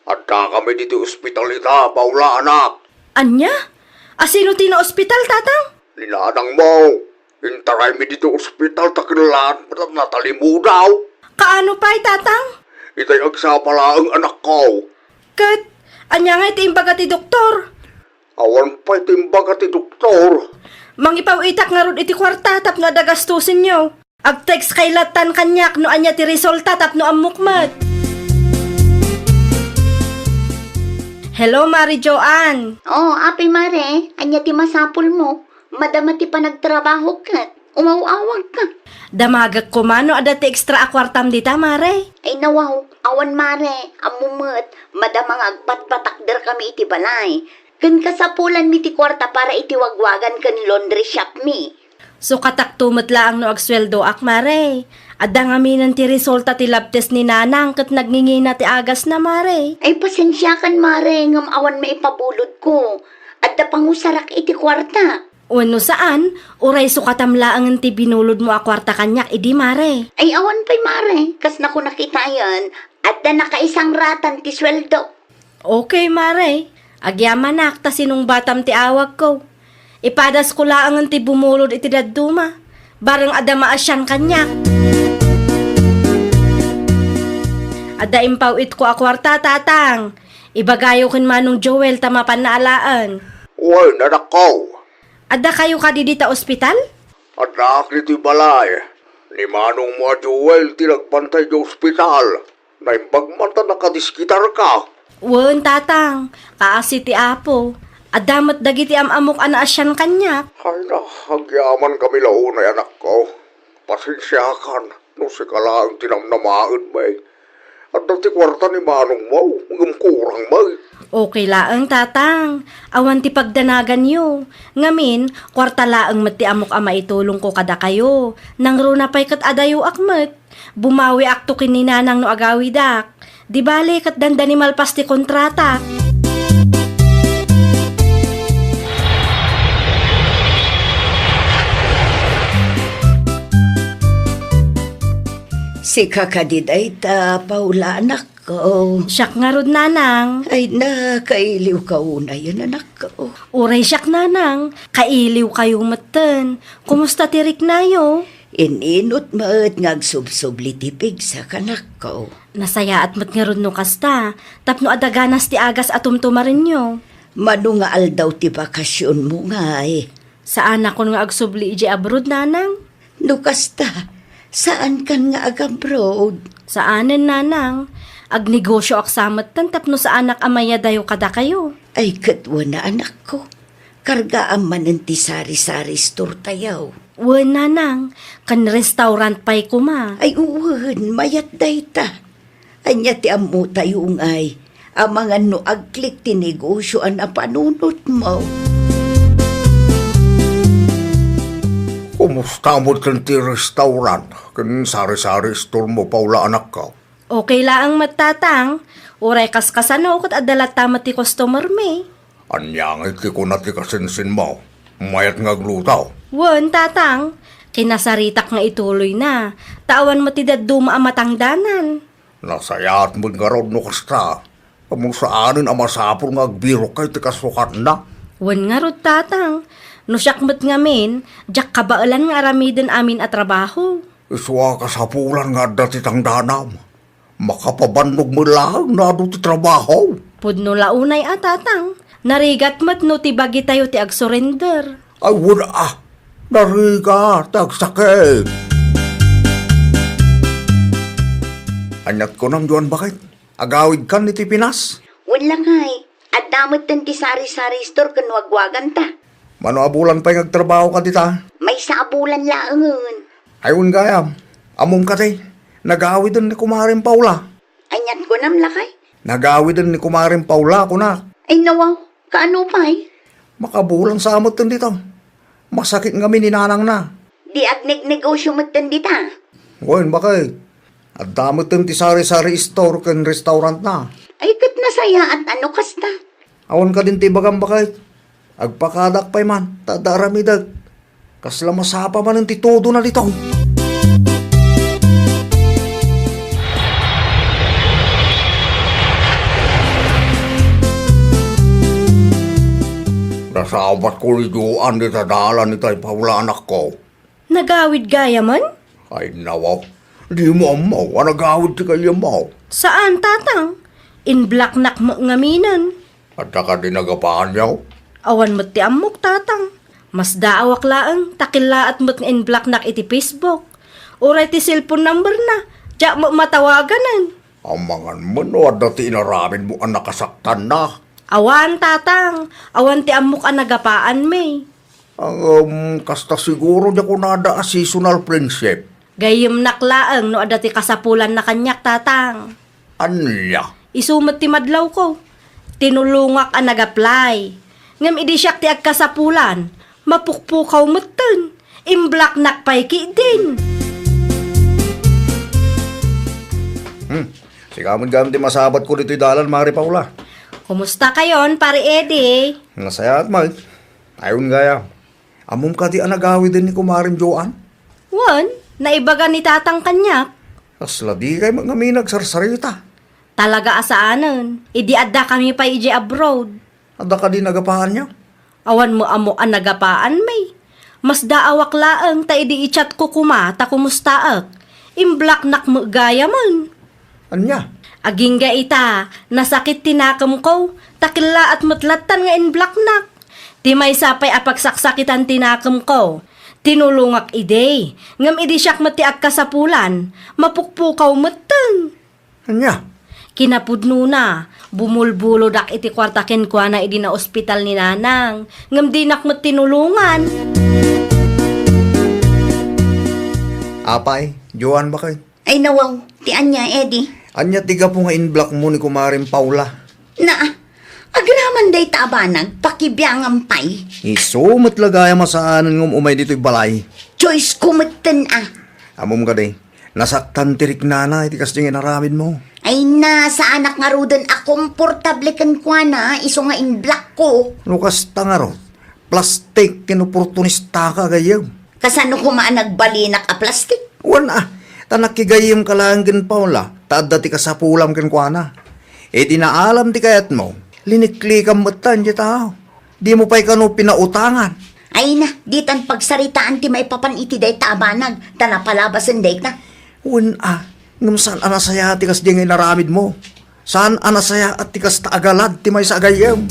At kami dito ospital ita, Paula anak. Anya? Asino ti na ospital, tatang? Linanang mo. Intaray mi dito ospital takilan, natalimu daw. Kaano pa'y, tatang? Itay agsapala ang anak ko. Kat, anya nga iti imbaga ti doktor. Awan pa itimbag at doktor. Mangipawitak nga rod iti kwarta tapno adagastusin nyo. Ag-text kay latan kanyak no anya ti resulta tapno amukmat. Hello, Mari Joan. Oh, api Mare. Anya ti masapul mo. Madama ti panagtrabaho ka. Umawawag ka. Damagak ko mano ada ti extra akwartam dita, Mare. Ay nawaw. Awan Mare. Amumot. Madamang agpat-patakder kami iti balay. Kan kasapulan mi ti kwarta para iti wagwagan kan laundry shop mi. So kataktumot laang no agsweldo ak, Mare. Adda nga minan ti resulta ti lab test ni nanang kat nagngingina ti agas na, Mare. Ay pasensya kan Mare. Ngam awan may ipabulod ko. At da pangusarak iti kwarta. Wano saan? Uray sukatam laang ti binulod mo akwarta kanyak, idi, Mare. Ay awan pa'y Mare. Kas na ko nakita yan. At da nakaisang ratan ti sweldo. Okay, Mare. Agyaman nakta sinong batam ti awag ko. Ipadas ko laang ti bumulod iti dadduma. Barang adama asyan kanyak. Ada impawit ko akwarta, tatang. Ibagayo kin manong Joel tamapan na alaan. Uy, nanak ko. Adda kayo ka di dita ospital? Anak ni ti balay, ni Manong mo Joel tinagpantay di ospital. Naimbagmata nakadiskitar ka. Wen, tatang. Kaasi ti apo. Adamat dagiti amamok ana asyan kanyak. Ay na, hagyaman kami launay anak ko. Pasensyakan, no si kalaang tinamnamaan bay. At dati kwarta ni Manong mo, kurang bay. Okay laang, tatang. Awan ti pagdanagan yo. Ngamin, kwarta laang mati amok ama itulong ko kada kayo. Nang runa pa'y kat adayo akmet. Bumawi akto kininanang no agawidak. Di bale kat dandani malpas ti kontrata. Si kakadiday ta, Paula, anak ko. Siyak nga rod, nanang. Ay na, kailiw ka una yun, anak ko. Uray siyak, nanang. Kailiw kayo matan. Kumusta tirik na yo? Ininot maat ngagsubsubli tipig sa kanak ko. Nasaya at mat nga rod no kasta. Tapno adaganas ti agas atumtumarin nyo. Mano nga aldaw ti bakasyon mo nga eh. Saan ako nga agsubli iji abroad, nanang? Nukasta, saan kan nga agabroad? Saanen, nanang? Agnegosyo aksamat tan tapno sa anak amaya dayo kada kayo. Ay katwa na anak ko. Kargaan man ang ti sari-sari store tayaw. Wen, nanang. Kan restaurant pa'y kuma. Ay uwan, mayat dayta. Anya ti amu tayong ay. Ang mga no agklik ti negosyo ang apanunot mo. Kumusta mo kan ti restaurant? Kan sari-sari store mo, Paula, anak ka. Okay laang matatang. Uray kaskasano kat adalat tama ti customer me. Anyang iti ko na ti kasinsin mo. Mayat nga glutaw. Wen, tatang. Kinasaritak nga ituloy na. Tawan mo ti daduma ang matangdanan. Nasayat mo nga raw no kasta. Among saanin ang masapol nga agbiro kay ti kasukat na. Wen nga rod, tatang. No siyakmat nga min, jak kabaalan nga aramiden amin at trabaho. Iswa kasapulan nga dati tangdanam. Makapabannog mo lang na ti trabaho. Pudno launay tatang. Narigat mat no ti bagi tayo ti ag-surrender. Ay wala nariga, tagsakit. Anyat ko nang Juan bakit? Agawid kan ni ti Pinas? Wala nga eh. At damot tan ti sari-sari store kan wagwagan ta. Mano abulan pa'y nagtrabaho ka dita? May saabulan laangon. Ayun gayam, among katay, nagawidan ni Kumaring Paula. Anyat ko nam lakay. Nagawidan ni Kumaring Paula ko na. Ay nawaw, kaano pa eh? Makabulang sa amot din dito. Masakit nga mininanang na. Di agneg-negosyo mo tan dita. Ngayon bakit? At damot din ti sari-sari store kan restaurant na. Ay kat nasaya at ano kasta. Awan ka din ti bagang bakit? Agpakadak pa'y man, tadaramidag. Kasla masapa man ang titudo na dito. Nasabat ko liduan di tadalan ni tay Paula anak ko. Nagawid gaya man? Ay nawaw, di mo amaw, anagawid ti kayo mo. Saan, tatang? In black nak mo ngaminan. At saka di nagapaan yaw. Awan mo't ti amok, tatang. Mas daawak laang, takila at mo't in black nak iti Facebook. Uray ti cellphone number na, diya mo matawaganan. Ang mga mano at dati inaramin mo ang nakasaktan na. Awan, tatang. Awan ti amok ang nagapaan, may. Ang kasta siguro di ko nada a seasonal friendship. Gayem naklaang no adati kasapulan na kanyak, tatang. Anya? Isumat ti madlaw ko. Tinulungak ang nag-apply. Ngam idi siyak ti agkasapulan. Mapukpukaw matan. Imblak nakpayki din. Sigamon gamit masabat ko dito dalan, Mari Paula. Kumusta kayon, pare Eddie? Nasaya at mag. Ayun gaya. Amom ka di anagawi din ni Kumaring Joan. Wan, naibaga ni tatang kanyak. Kasla di kay mga nagsarsarita. Talaga asaanan. Idi adda kami pa iji abroad. Ada ka di nagapahan niya. Awan mo amo ang nagapaan may. Mas daawak laang ta idi ichat ko kuma ta kumustaak. Imblak nak mo gaya man. Anya? Aging ga ita, nasakit tinakam ko, takila at mutlatan nga in black nak. Ti may sapay apagsaksakitan tinakam ko. Tinulungak ide. Ngam idi siyak mati kasapulan. Mapukpukaw mateng. Anya? Kinapudno na. Bumulbulo dak iti kwartaken kwa na idi na ospital ni nanang. Ngam di nak tinulungan. Apay, Joan ba kayo? Ay nawaw, ti anya, Eddie. Anya tiga po nga in-block mo ni Kumaring Paula. Na, agraman day tabanag, pakibiyang pay. Iso, matlagaya masaanan ng umay dito'y balay. Choice kumatan Amom ka day, nasaktan tirik na iti kasi yung inaramid mo. Ay na, sa anak nga rudan komportable kan kwa na, iso nga in black ko. Lukas tangaro, plastic kinuportunista ka gayaw. Kasano kumaan nagbalinak a plastic? Wana, tanakigayim ka lang kin Paula, taada ti kasapulam kin kwa na. E di naalam ti kayat mo, liniklikam matan di tao. Di mo pa'y kano pinautangan. Ay na, ditan pagsaritaan ti may papan iti day tabanag, tanapalabasan day na. Wana, ngam saan anasaya ti kas di nga inaramid mo? Saan anasaya at ti kas taagalad ti may sagayam?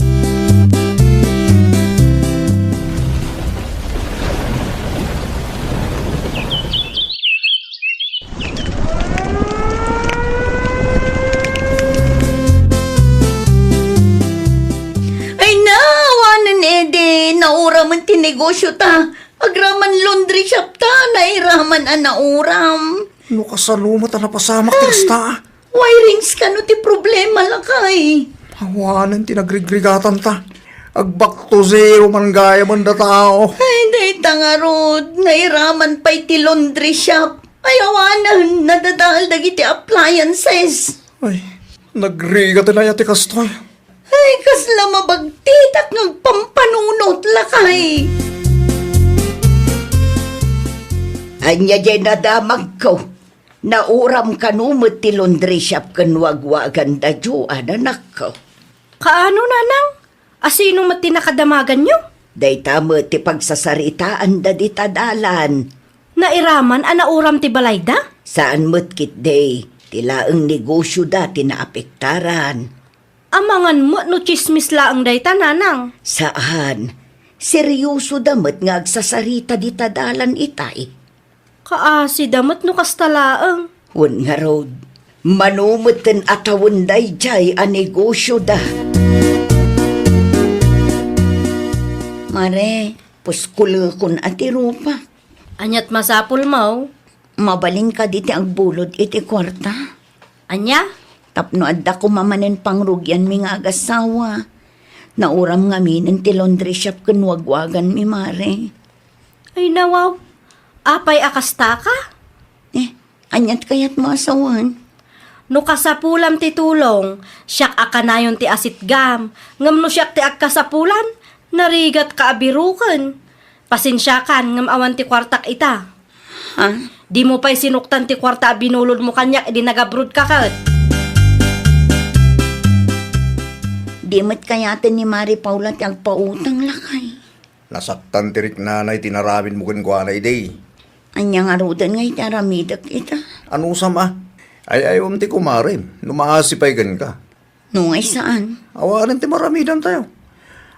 Ay na, wanan ede, naura man ti negosyo ta. Agraman laundry shop ta, nairaman a nauram. No kasalumot na napasamak ti kas ta. Wirings ka no ti problema lakay. Hawanan ti nagrigrigatan ta. Agbak to zero man gaya man da tao. Ay, day tangarod, nairaman pa'y ti laundry shop. Ay, awanan, nadadahal dagiti appliances. Ay, nagrigat na yati kastoy. Ay, kasla mabagtitak ng pampanunot lakay. Anya dyan nadamag ko. Nauram kanumot ti laundry shop kan wagwagan da juan anak ko. Kaano nanang? Asino mati nakadamagan nyo? Day tamo ti pagsasaritaan da di tadalan. Nairaman anauram ti balayda? Saan mo't kit day? Tila ang negosyo da tinaapektaran. Amangan mo no chismis laang day tananang. Saan? Seryoso damot nga agsasarita di tadalan itay. Kaasi damot no kastalaang. Wan nga road. Manumutin atawon day jay a negosyo da. Mare, puskul kun ati rupa. Anyat masapul mo. Mabalin ka diti ang bulod iti kwarta. Anya? Tapno adda ko mamanen pangrugyan mi nga agasawa. Nauram nga minin ti laundry shop kun wagwagan mi mare. Ay nawaw. Apay akasta ka? Anyat kayat mo asawan. No kasapulam ti tulong, siyak akanayon ti asitgam. Ngam no siyak ti akasapulan, narigat ka abirukan. Pasensyakan ngam awan ti kwartak ita. Ha? Di mo pa'y sinuktan ti kwarta binulod mo kanyak, edi nagabrod ka kat. Di mo't kayatin ni Mari Paula ti agpautang lakay. Nasaktan tirik nanay tinarabin mo kun na day. Anya nga rudan nga itaramidak ita. Ano sama? Ay ayom ti Kumarim, numaasipay gan ka. Nungay saan? Awarin ti maramidan tayo.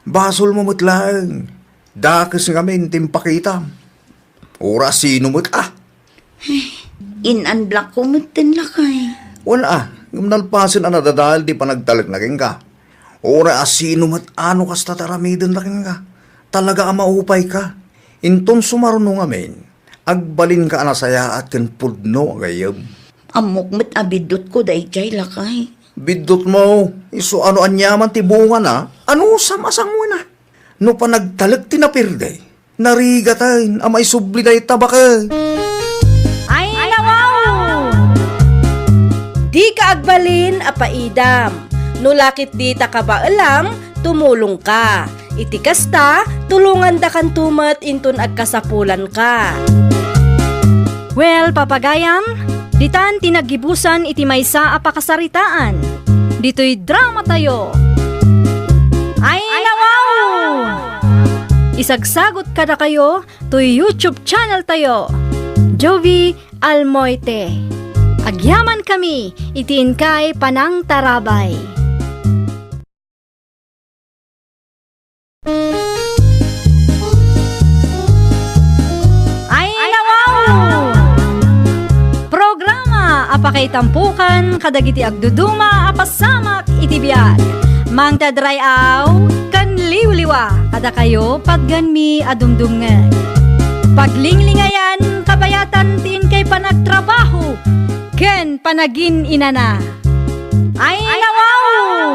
Basol mo mutlaang. Dakas ngamin timpakita. Ora sino mo't In-unblock ko mutin lakay. Wala ngumnalpasin ang nadadahal di pa nagtalag na ka. Ora asino mo't ano kas tataramidan na ka. Talaga ang maupay ka. Inton sumarunong ngamin. Agbalin ka anasaya at kan pudno agayam. Amok mo't abidot ko day jay lakay. Bidot mo, iso ano anyaman ti bunga na, ano samasang mo na. No pa nagtalag tinapirde, narigatan, amay subli na itabaka. Ay nawaw! Di ka agbalin apaidam. No lakit di ta ka ba alam, tumulong ka. Iti kasta, tulungan da kan tumat inton agkasapulan ka. Well, papagayam, ditan tinagibusan iti maysa a pakasaritaan. Dito'y drama tayo. Ay nawaw! Isagsagot ka na kayo to YouTube channel tayo. Jovi Almoite. Agyaman kami, itiin kay Panang Tarabay. apakay tampukan, kadagiti agduduma, apasamak iti biag. Mang tadrayaw, kan liwliwa, kada kayo pagganmi adumdumngan. Paglinglingayan, kabayatan tiin kay panagtrabaho, ken panagin inana. Ay nawaw!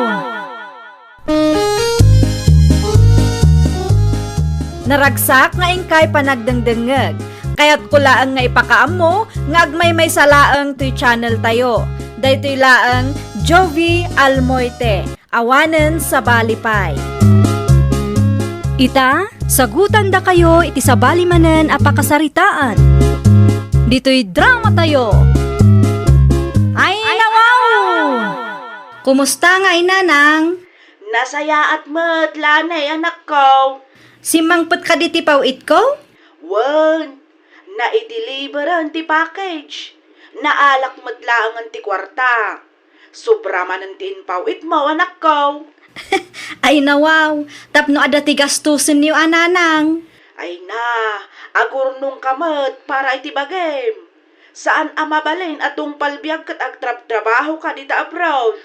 Naragsak nga ingkay panagdengdengeg. Kaya't kulaang nga ipakaam mo, nga agmay may salaang to'y channel tayo. Daytoy laang Jovi Almoite, awanen sa balipay. Ita, sagutan da kayo iti sa balimanen apakasaritaan. Dito'y drama tayo. Ay nawaw! Kumusta nga inanang? Nasaya at mat, lanay anak ko. Simangpet ka diti pawit ko? Wan, na-i-deliveran ti package. Naalak mat lang ang ti kwarta. Sobra man ang tinpawit mo, anak ko. Ay nawaw, tapno ada ti gastusin niyo ananang. Ay na, agurnong kamat para iti bagem. Saan amabalin atong palbiag kat agtrab-trabaho ka dita abroad?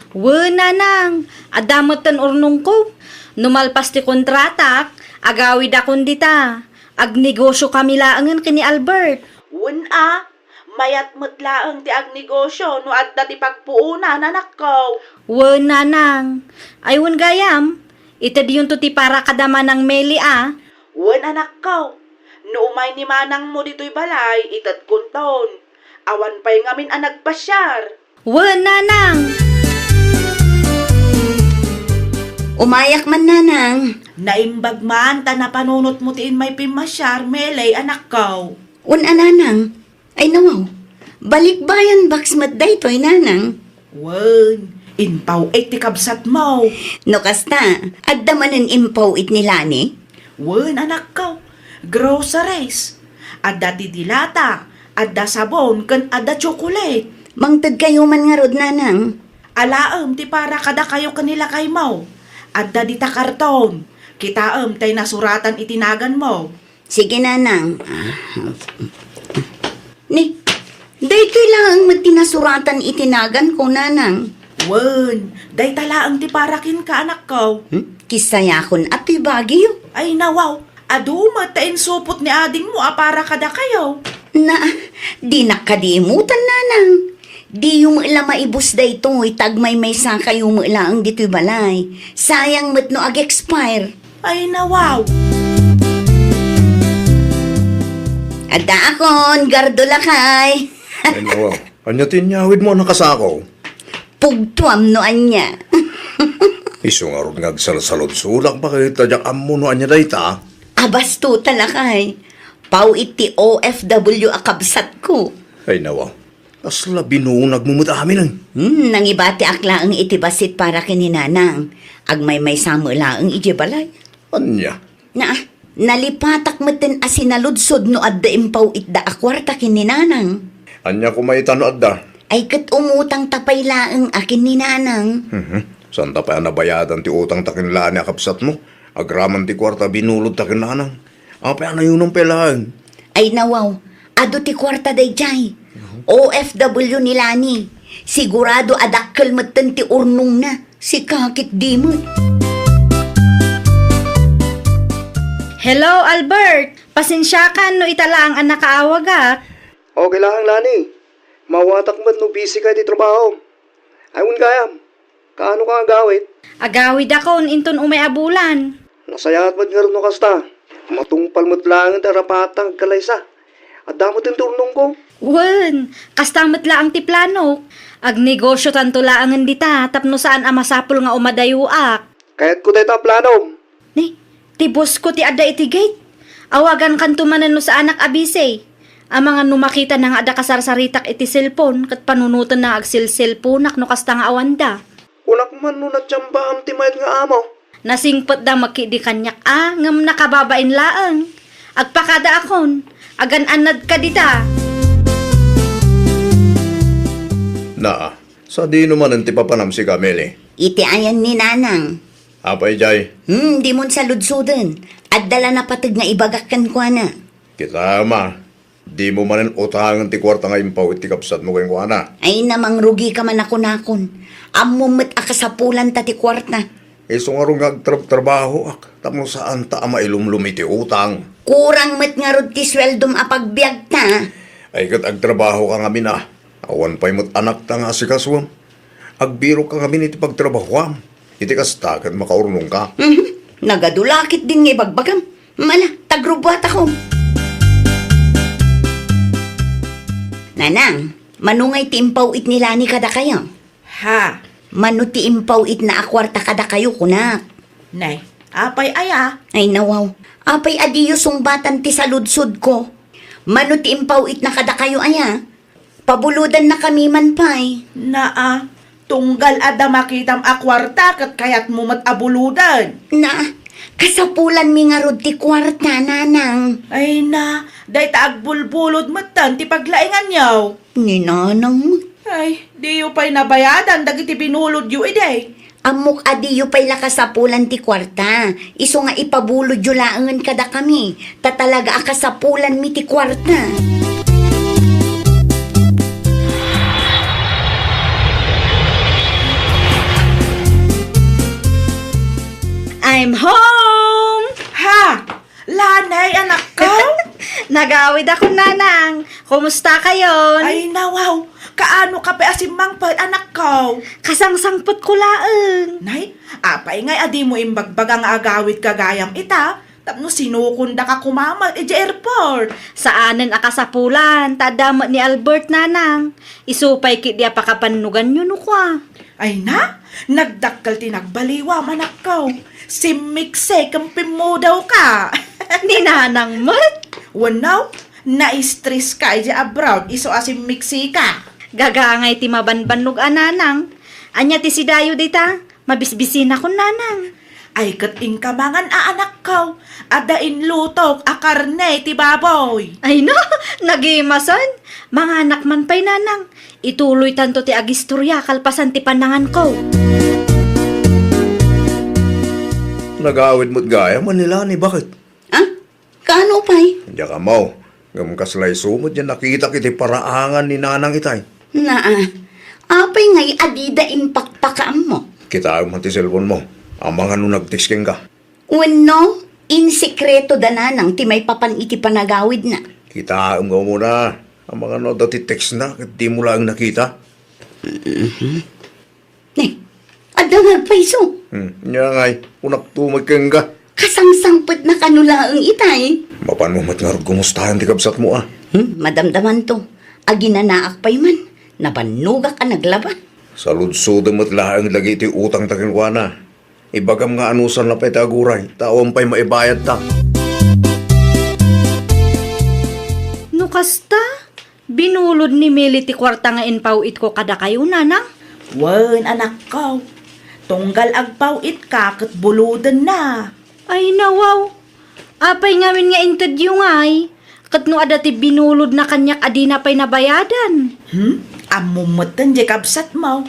Nanang, adamot tan urnong ko. Numalpas ti kontratak, agawid akon dita. Agnegosyo kami laangan kini Albert. Wan mayat matlaang ti agnegosyo no adda ti pagpuunan, anak ko. Nanang, ay gayam. Ita di yun to ti para kadama ng meli Wan, anak ko. No umay ni manang mo dito'y balay, itad kunton. Awan pa'y ngamin ang nagpasyar. Nanang. Umayak man nanang. Naimbag man, ta na panunot mo tiin may pimasyar, melay, anak ko. Nanang. Ay nawaw. Balikbayan baksmat daytoy nanang. Wan, inpaw ti kabsat mo. No kasta, adda manen impaw it nila ni. Wan, anak ko. Groceries. Adda ti dilata. Adda sabon, kan adda chocolate. Mangtad kayo man nga rod nanang. Alaam ti para kada kayo kanila kay mo. Adda di ta karton. Kitaam tay nasuratan itinagan mo. Sige nanang. Ni, daytoy lang ang magtinasuratan itinagan ko nanang. Wan, day talaang ti parakin ka, anak ko. Kisayakon api bagyo. Ay nawaw, aduma tain supot ni ading mo para kada kayo. Na, di nakadimutan nanang. Di yung ila maibus da ito, itagmay may sa kayo mo ila ang dito'y balay. Sayang mat no ag-expire. Ay nawaw. Adda akon, gardula kay. Ay nawaw, anya tinyawid mo nakasako? Pugtuam no anya. Iso nga ron ngagsalsalod sulak pa kayo tadyak ammo no anya dayta. Abasto talakay. Pau iti OFW akabsat ko. Ay nawaw, asla binunag mo amin Nangibati akla ang itibasit para kininanang. Agmay may samo lang ang ijibalay. Anya? Na, nalipatak matin asinaludsod no adda impaw itda akwarta kininanang. Anya kumaitano adda? Ay kat umutang tapay laang akin ninanang. Santa pa nabayadan ti utang takin laan akapsat mo? Agraman ti kwarta binulod takin lanang. Apa na yun ang pelaan? Ay nawaw, ado ti kwarta day jay. OFW nila ni. Sigurado adakkel matan ti urnong na. Si kakit di mo. Hello Albert, pasensyakan no itala ang anak kaawagak. Okay lang, Lani. Mawatak man no busy ka di trabaho. Ayun kayam. Kaano ka agawit? Agawid ako inton umay abulan. Nasayahat man nga rin no kasta. Matungpal mo't lang ang darapatang kalaysa. At damot ang turnong ko. Kastamot la ang tiplano. Agnegosyo tanto laangan dita, tapno saan amasapol nga umadayuak. Kaya't ko tayo plano. Ni, tibos ko ti ada iti gate. Awagan kan tumanan no sa anak abise. Ang mga numakita na nga ada kasarsaritak iti cellphone, kat panunutan na agsil-cellphone no kasta nga awanda. Unak man no natsamba am timayat nga amo. Nasingpot da makidi kanyak ngam nakababain laang. Agpakada akon, agan anad ka dita. Na, sa di naman ang tipapanam si Kameli. Iti ayan ni nanang. Apay jay, Di mo sa ludsoden. At dala na patag nga ibagakan ko na. kita ma. Di mo manan utangan ti kwarta nga impawit ti kapsat mo kayong kuana. Ay namang rugi ka man ako nakon. Amumit akasapulan ta ti kwarta. Iso nga rin trabaho ak. Tapos saan ta ama ilumlumi ti utang. Kurang met nga rod ti sweldom apagbiag ta. Ay kat agtrabaho ka nga mina. Awan pa'y mo't anak ta nga si kaswam. Agbiro ka nga iti pagtrabahoam. Iti kasta kat makaurunong ka. Nagadulakit din nga ibagbagam. Mala, tagrubuat ako. Nanang, manungay ti impawit nila ni kada kayo. Ha? Manu ti impawit na akwarta kada kayo kunak. Nay, apay aya. Ay nawaw, apay adiyo sungbatan ti saludsud ko. Manu ti impawit na kada kayo aya. Pabuludan na kami man pay. Naa, tunggal ada makitam akwarta kat kayat mo matabuludan. Na, kasapulan mi nga rod ti kwarta, nanang. Ay na, day taagbulbulod matan ti paglaingan yaw. Ni nanang mo. Ay, di yu pa'y nabayadan, dagiti binulod yu ide. Amok adiyo pay lakasapulan ti kwarta. Iso nga ipabulod yu laangan kada kami. Tatalaga akasapulan mi ti kwarta. I'm home! Ha? Lanay, anak ko? Nagawid ako, nanang. Kumusta kayo? Ay, nawaw. Kaano ka pa asimang pa, anak ko? Kasangsangpot ko laeng. Nay, apay ngay adi mo imbagbaga nga agawit kagayam ita. Tapno sinukunda ka kumamat iti airport. Saanen akasapulan, tadamat ni Albert, nanang. Isupay kit dia pakapanugan yun kwa. Ay na, nagdakkal tinagbaliwa manak ko. Si Mikse, kampim mo daw ka. Ni nanang mat. Wanaw, na-stress ka iti abroad, iso asim Mikse ka. Gagangay ti mabanbanog ananang. Anya ti si Dayo dita, mabisbisin ako, nanang. Ay kating kamangan anak ko. Adain lutok a karne ti baboy. Ay no, nagimasan. Mga anak man pa'y nanang. Ituloy tanto ti agistorya kalpasan ti panangan ko. Nagawid mo't gaya man nila ni bakit? Ha? Kaano pay? Diya ka mau. Ngam kaslay sumot yan nakita kiti paraangan ni nanang itay. Naa, apay ngay adida impakpakaam mo. Kita mo ti cellphone mo. Ang mga nung nagtisking ka. Wano, in sekreto dananang ti may papan iti panagawid na. Kita mo muna. Ang mga no dati text na. Di mo lang nakita. Ada nga paiso. Nya ngay. Unak tumagkang ka. Kasangsangpot na kanulaang itay. Mapan mo mat nga gumustahan ti kabsat mo ah. Madamdaman to. Aginanaak pay man. Nabanuga ka naglaba. Sa ludsudang mat lahang lagi iti utang takinwana. Ibagam nga anusan na pa'y taguray. Taon pa'y maibayad ta. Nukasta? Binulod ni Meli ti kwarta nga inpawit ko kada kayo, nanang? Wan, anak ko. Tunggal agpawit ka kat buludan na. Ay nawaw. Apay ngamin nga interview ngay. Kat no ada ti binulod na kanyak adina pa'y nabayadan. Amumatan di kabsat mo.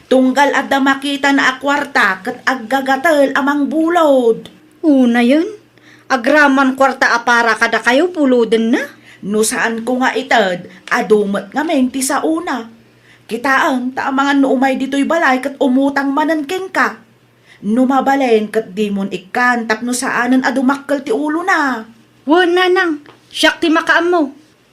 Tunggal ada makita na akwarta kat aggagatal amang bulod. Una yun. Agraman kwarta apara kada kayo puludan na. No saan ko nga itad, adumat nga menti sa una. Kitaan, ta mga nuumay dito'y balay kat umutang mananking ka. Numabalen kat di mon ikan, tapno saanan adumakkel ti ulo na. Wan nanang. Siyak ti makaam mo.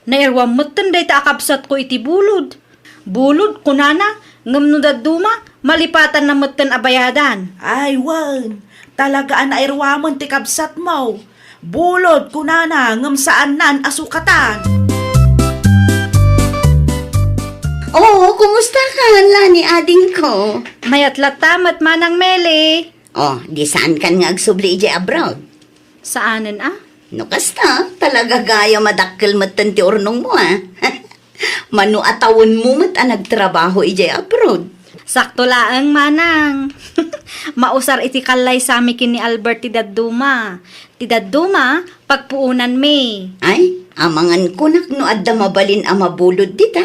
Nairwam matan day ta akabsat ko iti bulod. Bulod ko nana. Ngam no daduma, malipatan na matan abayadan. Ay, wan, talagaan na irwaman ti kabsat mo. Bulod kunana ngam saan nan asukatan. Oo, kumusta ka, Lani, ading ko? Mayat latamat manang Meli. Oh, di saan kan nga agsubli ije abroad? Saanan ah? No kasta, talaga gaya madakkel matan ti ornong mo ah. Manu atawon mo mat nagtrabaho ije abroad. Sakto laang manang. Mausar iti kalay sami kin ni Albert ti Dadduma. Ti Dadduma, pagpuunan mi. Ay, amangan ko nak no adda mabalin amabulod dita.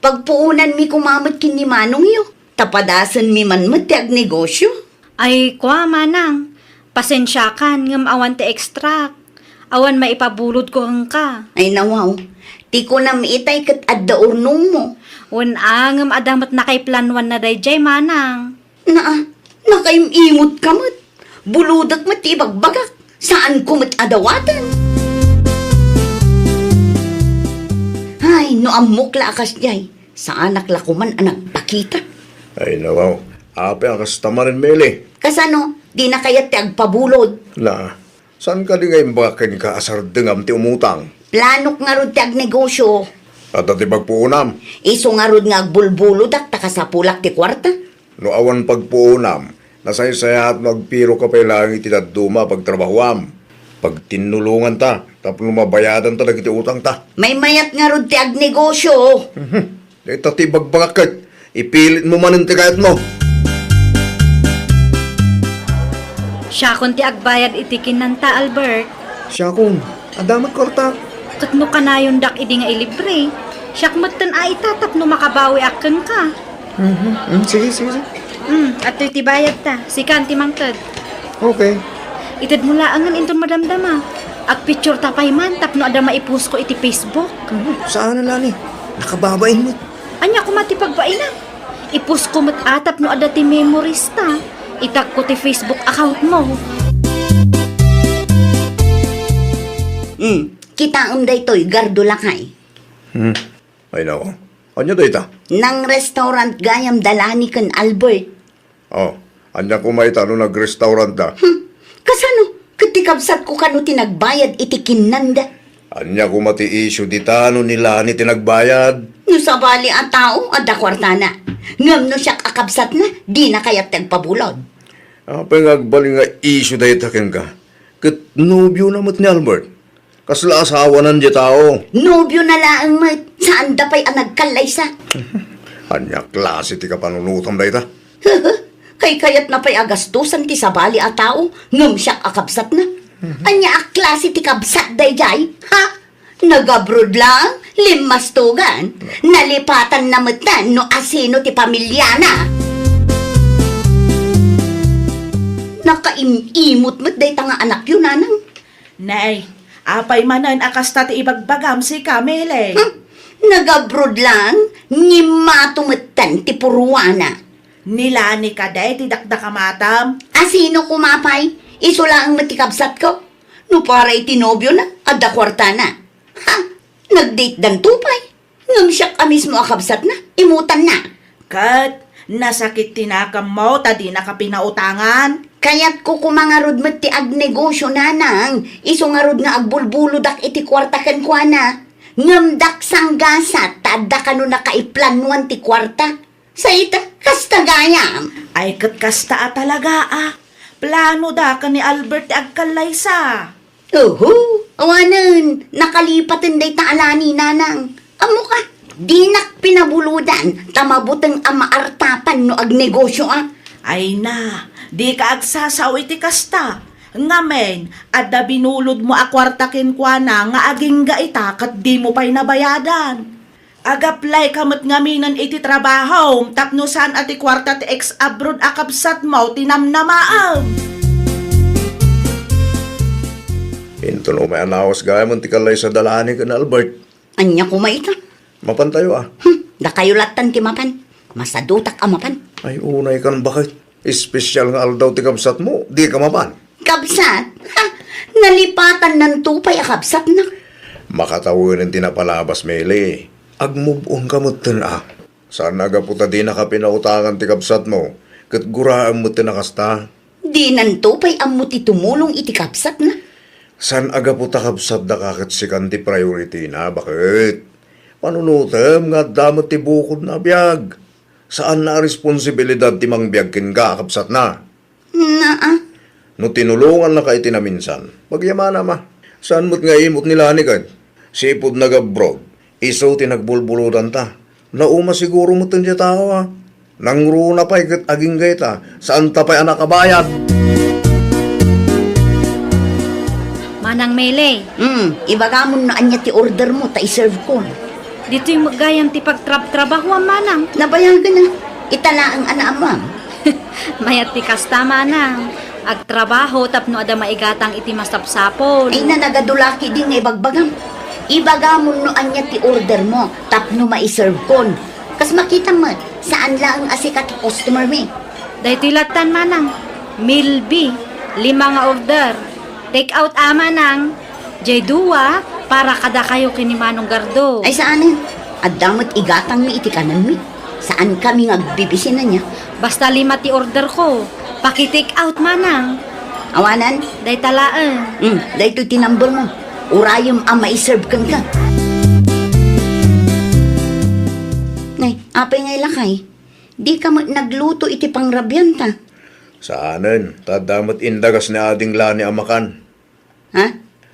Pagpuunan mi kumamot kin ni Manong yo. Tapadasan mi man matiag negosyo. Ay, kwa manang. Pasensya kan, ngam awan ti extract. Awan maipabulod ko hang ka. Ay nawaw, ti ko na miitay kat adda urnong mo. Wan angam adamat na kay planwan na dayjay manang. Nakaimimot ka mat. Buludak mat ibagbagak. Saan ko mat adawatan? Ay, no amok la akas jay. Sa anak la ko man anak pakita. Ay nawaw, ape ang kastamarin mele. Kasano, di na kaya ti agpabulod. Na, saan ka di ngayon bakakin ka asar dengam ti umutang? Planok nga rod ti agnegosyo. At ati pagpuunam, Iso nga rod nga agbulbulod at takasapulak ti kwarta. no awan pagpuunam, nasaysaya at magpiro ka pa lang itidaduma pagtrabahuam. Pag tinulungan ta, tapos lumabayadan ta nagiti utang ta. May mayat nga rod ti agnegosyo. Ito ti bagbagakit, ipilit mo man ang tikayat mo. Siya kun ti agbayad itikin nanta, Albert. Siya kung, adamat korta. Katno ka na yung dak idi nga ilibre. Siya kumatan ay itatap no makabawi akin ka. Sige, sige, sige. At ti bayad ta. Si kanti mangtad. Okay. Itad mo laangan inton madamdama. Ag picture tapay man tapno ada maipus ko iti Facebook. Saan na lani? Nakababain mo. Anya ko mati pagbaina. Ipus ko mat atap no ada ti memories ta. Itag ko ti Facebook account mo. Kita day to'y gardo lakay. Ay nako, anya da ita? Nang restaurant gayam dalani kan Albert. Oh, anya kumaita no nag-restaurant da. Kasano? Katikabsat ko kano tinagbayad itikin nanda. Anya kumati issue di tano nila ni tinagbayad. No sa bali ang tao, ada kwarta na. Ngam no siya kakabsat na, di na kaya't tagpabulod. Apa nga agbaling nga issue da ita ken ka? Kat nobyo na mat ni Albert. Kasla asawa nan di tao. Nobyo na laang mat, saan da pa'y ang nagkalaysa? Anya klase ti kapanunutam da ita. Kay kayat na pa'y agastusan ti sabali a tao, ngam siya kakabsat na. Anya a klase ti kabsat day jay, ha? Nagabrod lang, limastugan, nalipatan na matan no asino ti pamilya na. Nakaimimot mat day tanga anak yun, nanang. Nay, apay manan akasta ti ibagbagam si Kamele. Nagabrod lang, ngimatumatan ti puruana. Nilani ka day, ti dakdakamatam. Asino kumapay? Iso lang ang matikabsat ko. No para itinobyo na, adda kwarta na. Ha? Nag-date dan tupay. Ngam siya ka mismo akabsat na, imutan na. Kat, nasakit tinakam mo, tadi nakapinautangan. Kaya't ko kumangarod mat ti agnegosyo nanang. Iso ngarod nga agbulbulodak iti kwarta kan kwa na. Ngam dak sanggasa, tada ka no nakaiplanuan ti kwarta. Sa ita, kasta gayam. Ay kat kasta talaga ah. Plano da ka ni Albert ti agkalaysa. Awanan, nakalipatan day taalani nanang. Amo ka, di nak pinabuludan, tamabutang amaartapan no agnegosyo ah. Ay na, di ka agsasaw iti kasta. Ngamen, adda binulod mo akwarta kinkwana nga aging gaita kat di mo pa'y nabayadan. Agaplay kamot ngaminan iti trabaho, tapno saan ati kwarta ti ex-abroad akabsat mo, tinamnamaam. Ito no may anawas gaya mo ti kalay sa dalani kan Albert. Anya kumaita. Mapantayo ah. Da kayo latan ti mapan. Masadutak amapan. Ay unay kan bakit? Espesyal nga aldaw ti kabsat mo, di ka mapan. Kabsat? Ha? Nalipatan ng tupay akabsat na. Makatawin ang tinapalabas mele. Ag-move on ka mo ah. Saan nagaputa di nakapinautangan ti kabsat mo? Kat guraan mo tinakasta. Di nan tupay ammo ti tumulong iti kabsat na. Saan agaputa kabsat da kakit si kanti priority na? Bakit? Panunutem nga damot ti bukod na biyag. Saan na responsibilidad ti mang biyagkin ka kabsat na? Naa. No tinulungan na ka itinaminsan. Pagyamana ma. Saan mo't nga imot nila ni kad? Sipod nag-abroad. Iso tinagbulbuludan ta. Nauma siguro mo tanda tao ha. Nangruna pa'y aging gayta. Saan ta pa'y anak kabayad? Manang Mele, Ibaga mo na anya ti order mo, ta iserve ko. dito yung magayam ti pagtrabaho manang. Nabayagan na. Itala ang anaamam. Mayat ti kasta manang. Agtrabaho tapno ada maigatang iti masapsapol. Ay na nagadulaki din ibagbagam. Ibagamon no anya ti order mo, tapno maiserve kon. Kas makita mo, saan lang ang asikat customer mi. Dahito latan manang. Milby, 5 nga order. Take out ama nang. J2 para kada kayo kini Manong Gardo. Ay saan At damot igatang mi iti kanan mi. Saan kami ngagbibisi na niya? Basta 5 ti order ko. Paki-take out manang. Awanan? Day talaan. Dahito tinambol mo. Urayom ang maiserve kang ka. Nay, apay ngay lakay. Di ka nagluto iti pangrabyan ta. Saanen, tadamot indagas ni ading lani amakan. Ha?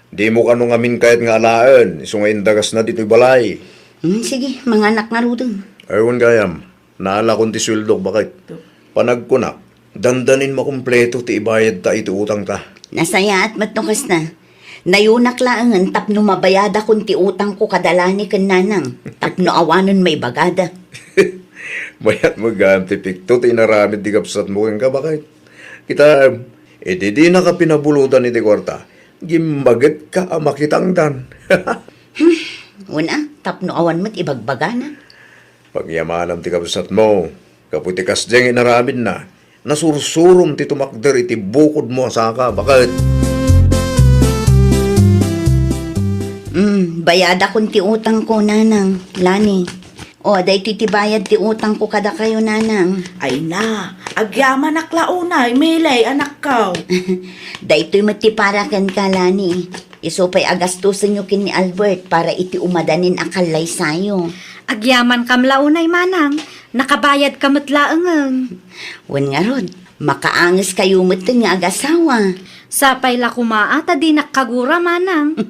Di mo kanong amin kahit nga alaan, iso nga indagas na dito'y balay. Sige, mga anak nga rudong. Ayun gayam, naala kong ti swildok bakit? Panagkunak, dandanin makumpleto ti ibayad ta iti utang ta. Nasaya at matukas na. Nayunak laangan tapno mabayada kung ti utang ko kadalani kan nanang. Tapno awanon may bagada. Mayat mo ganti pikto, tinaramid di kapsat mo kang kabakit. Kita, di na ka pinabulutan iti kwarta. Gimbaget ka amakitang dan. Una, tapno awan mo't ibagbaga na. Pagyamanam ti kapsat mo, kaputikas diyang inaramid na, nasursurum ti tumakder iti bukod mo sa ka, bakit? Bayada kung ti utang ko, nanang. Lani. O, day ti bayad ti utang ko kada kayo, nanang. Ay na, agyaman aklaunay, milay anak kaw. Daytoy matiparakan ka, Lani. Isupay agastusan nyo kin ni Albert para iti umadanin akalay sayo. Agyaman kam launay manang. Nakabayad kamot laangan. Wan nga rod, makaangas kayo mutin nga agasawa. Sapay la kumaata di nakagura manang.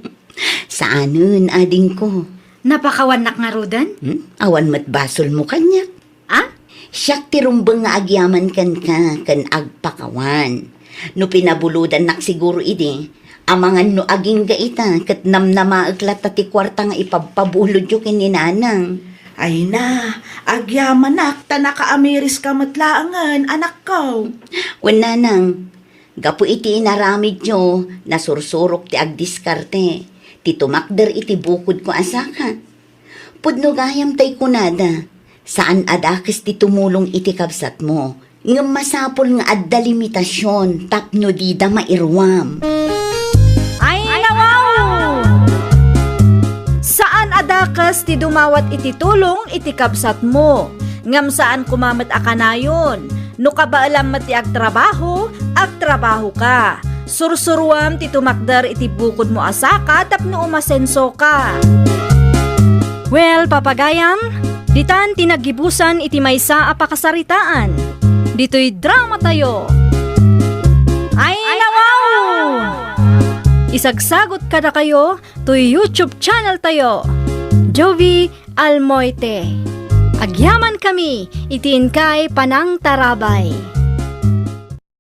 Saanon, ading ko? Napakawanak nga rudan. Awan mat basol mo kanya. Ah? Siyak tirumbang nga agyaman kan ka, kan agpakawan. No pinabuludan nak siguro idi, amangan no aging gaita, kat namnamaaglat ti kwarta nga ipapabulod yung kininanang. Ay na, agyaman nak, tanaka-amiris ka matlaangan, anak kaw. Wala nang, gapu iti inaramid nyo, nasursurok ti agdiskarte. Ti tumakder iti bukod ko asaka. Pudno gayam tay kunada, saan adakis ti tumulong iti kabsat mo. Ngam masapol nga adda limitasyon, tapno di da mairwam. Ay, nawaw! Saan adakas ti dumawat iti tulong iti kabsat mo? Ngam saan kumamat akanayon? No kabaalam mati agtrabaho ka. Sursuruam ti tumakder iti bukod mo asaka tapno umasenso ka. Well, papagayam, ditan tinagibusan iti maysa a pakasaritaan. Dito'y drama tayo. Ay, nawaw! Isagsagot kada kayo to YouTube channel tayo. Jovi Almoite. Agyaman kami, itiin kay Panang Tarabay.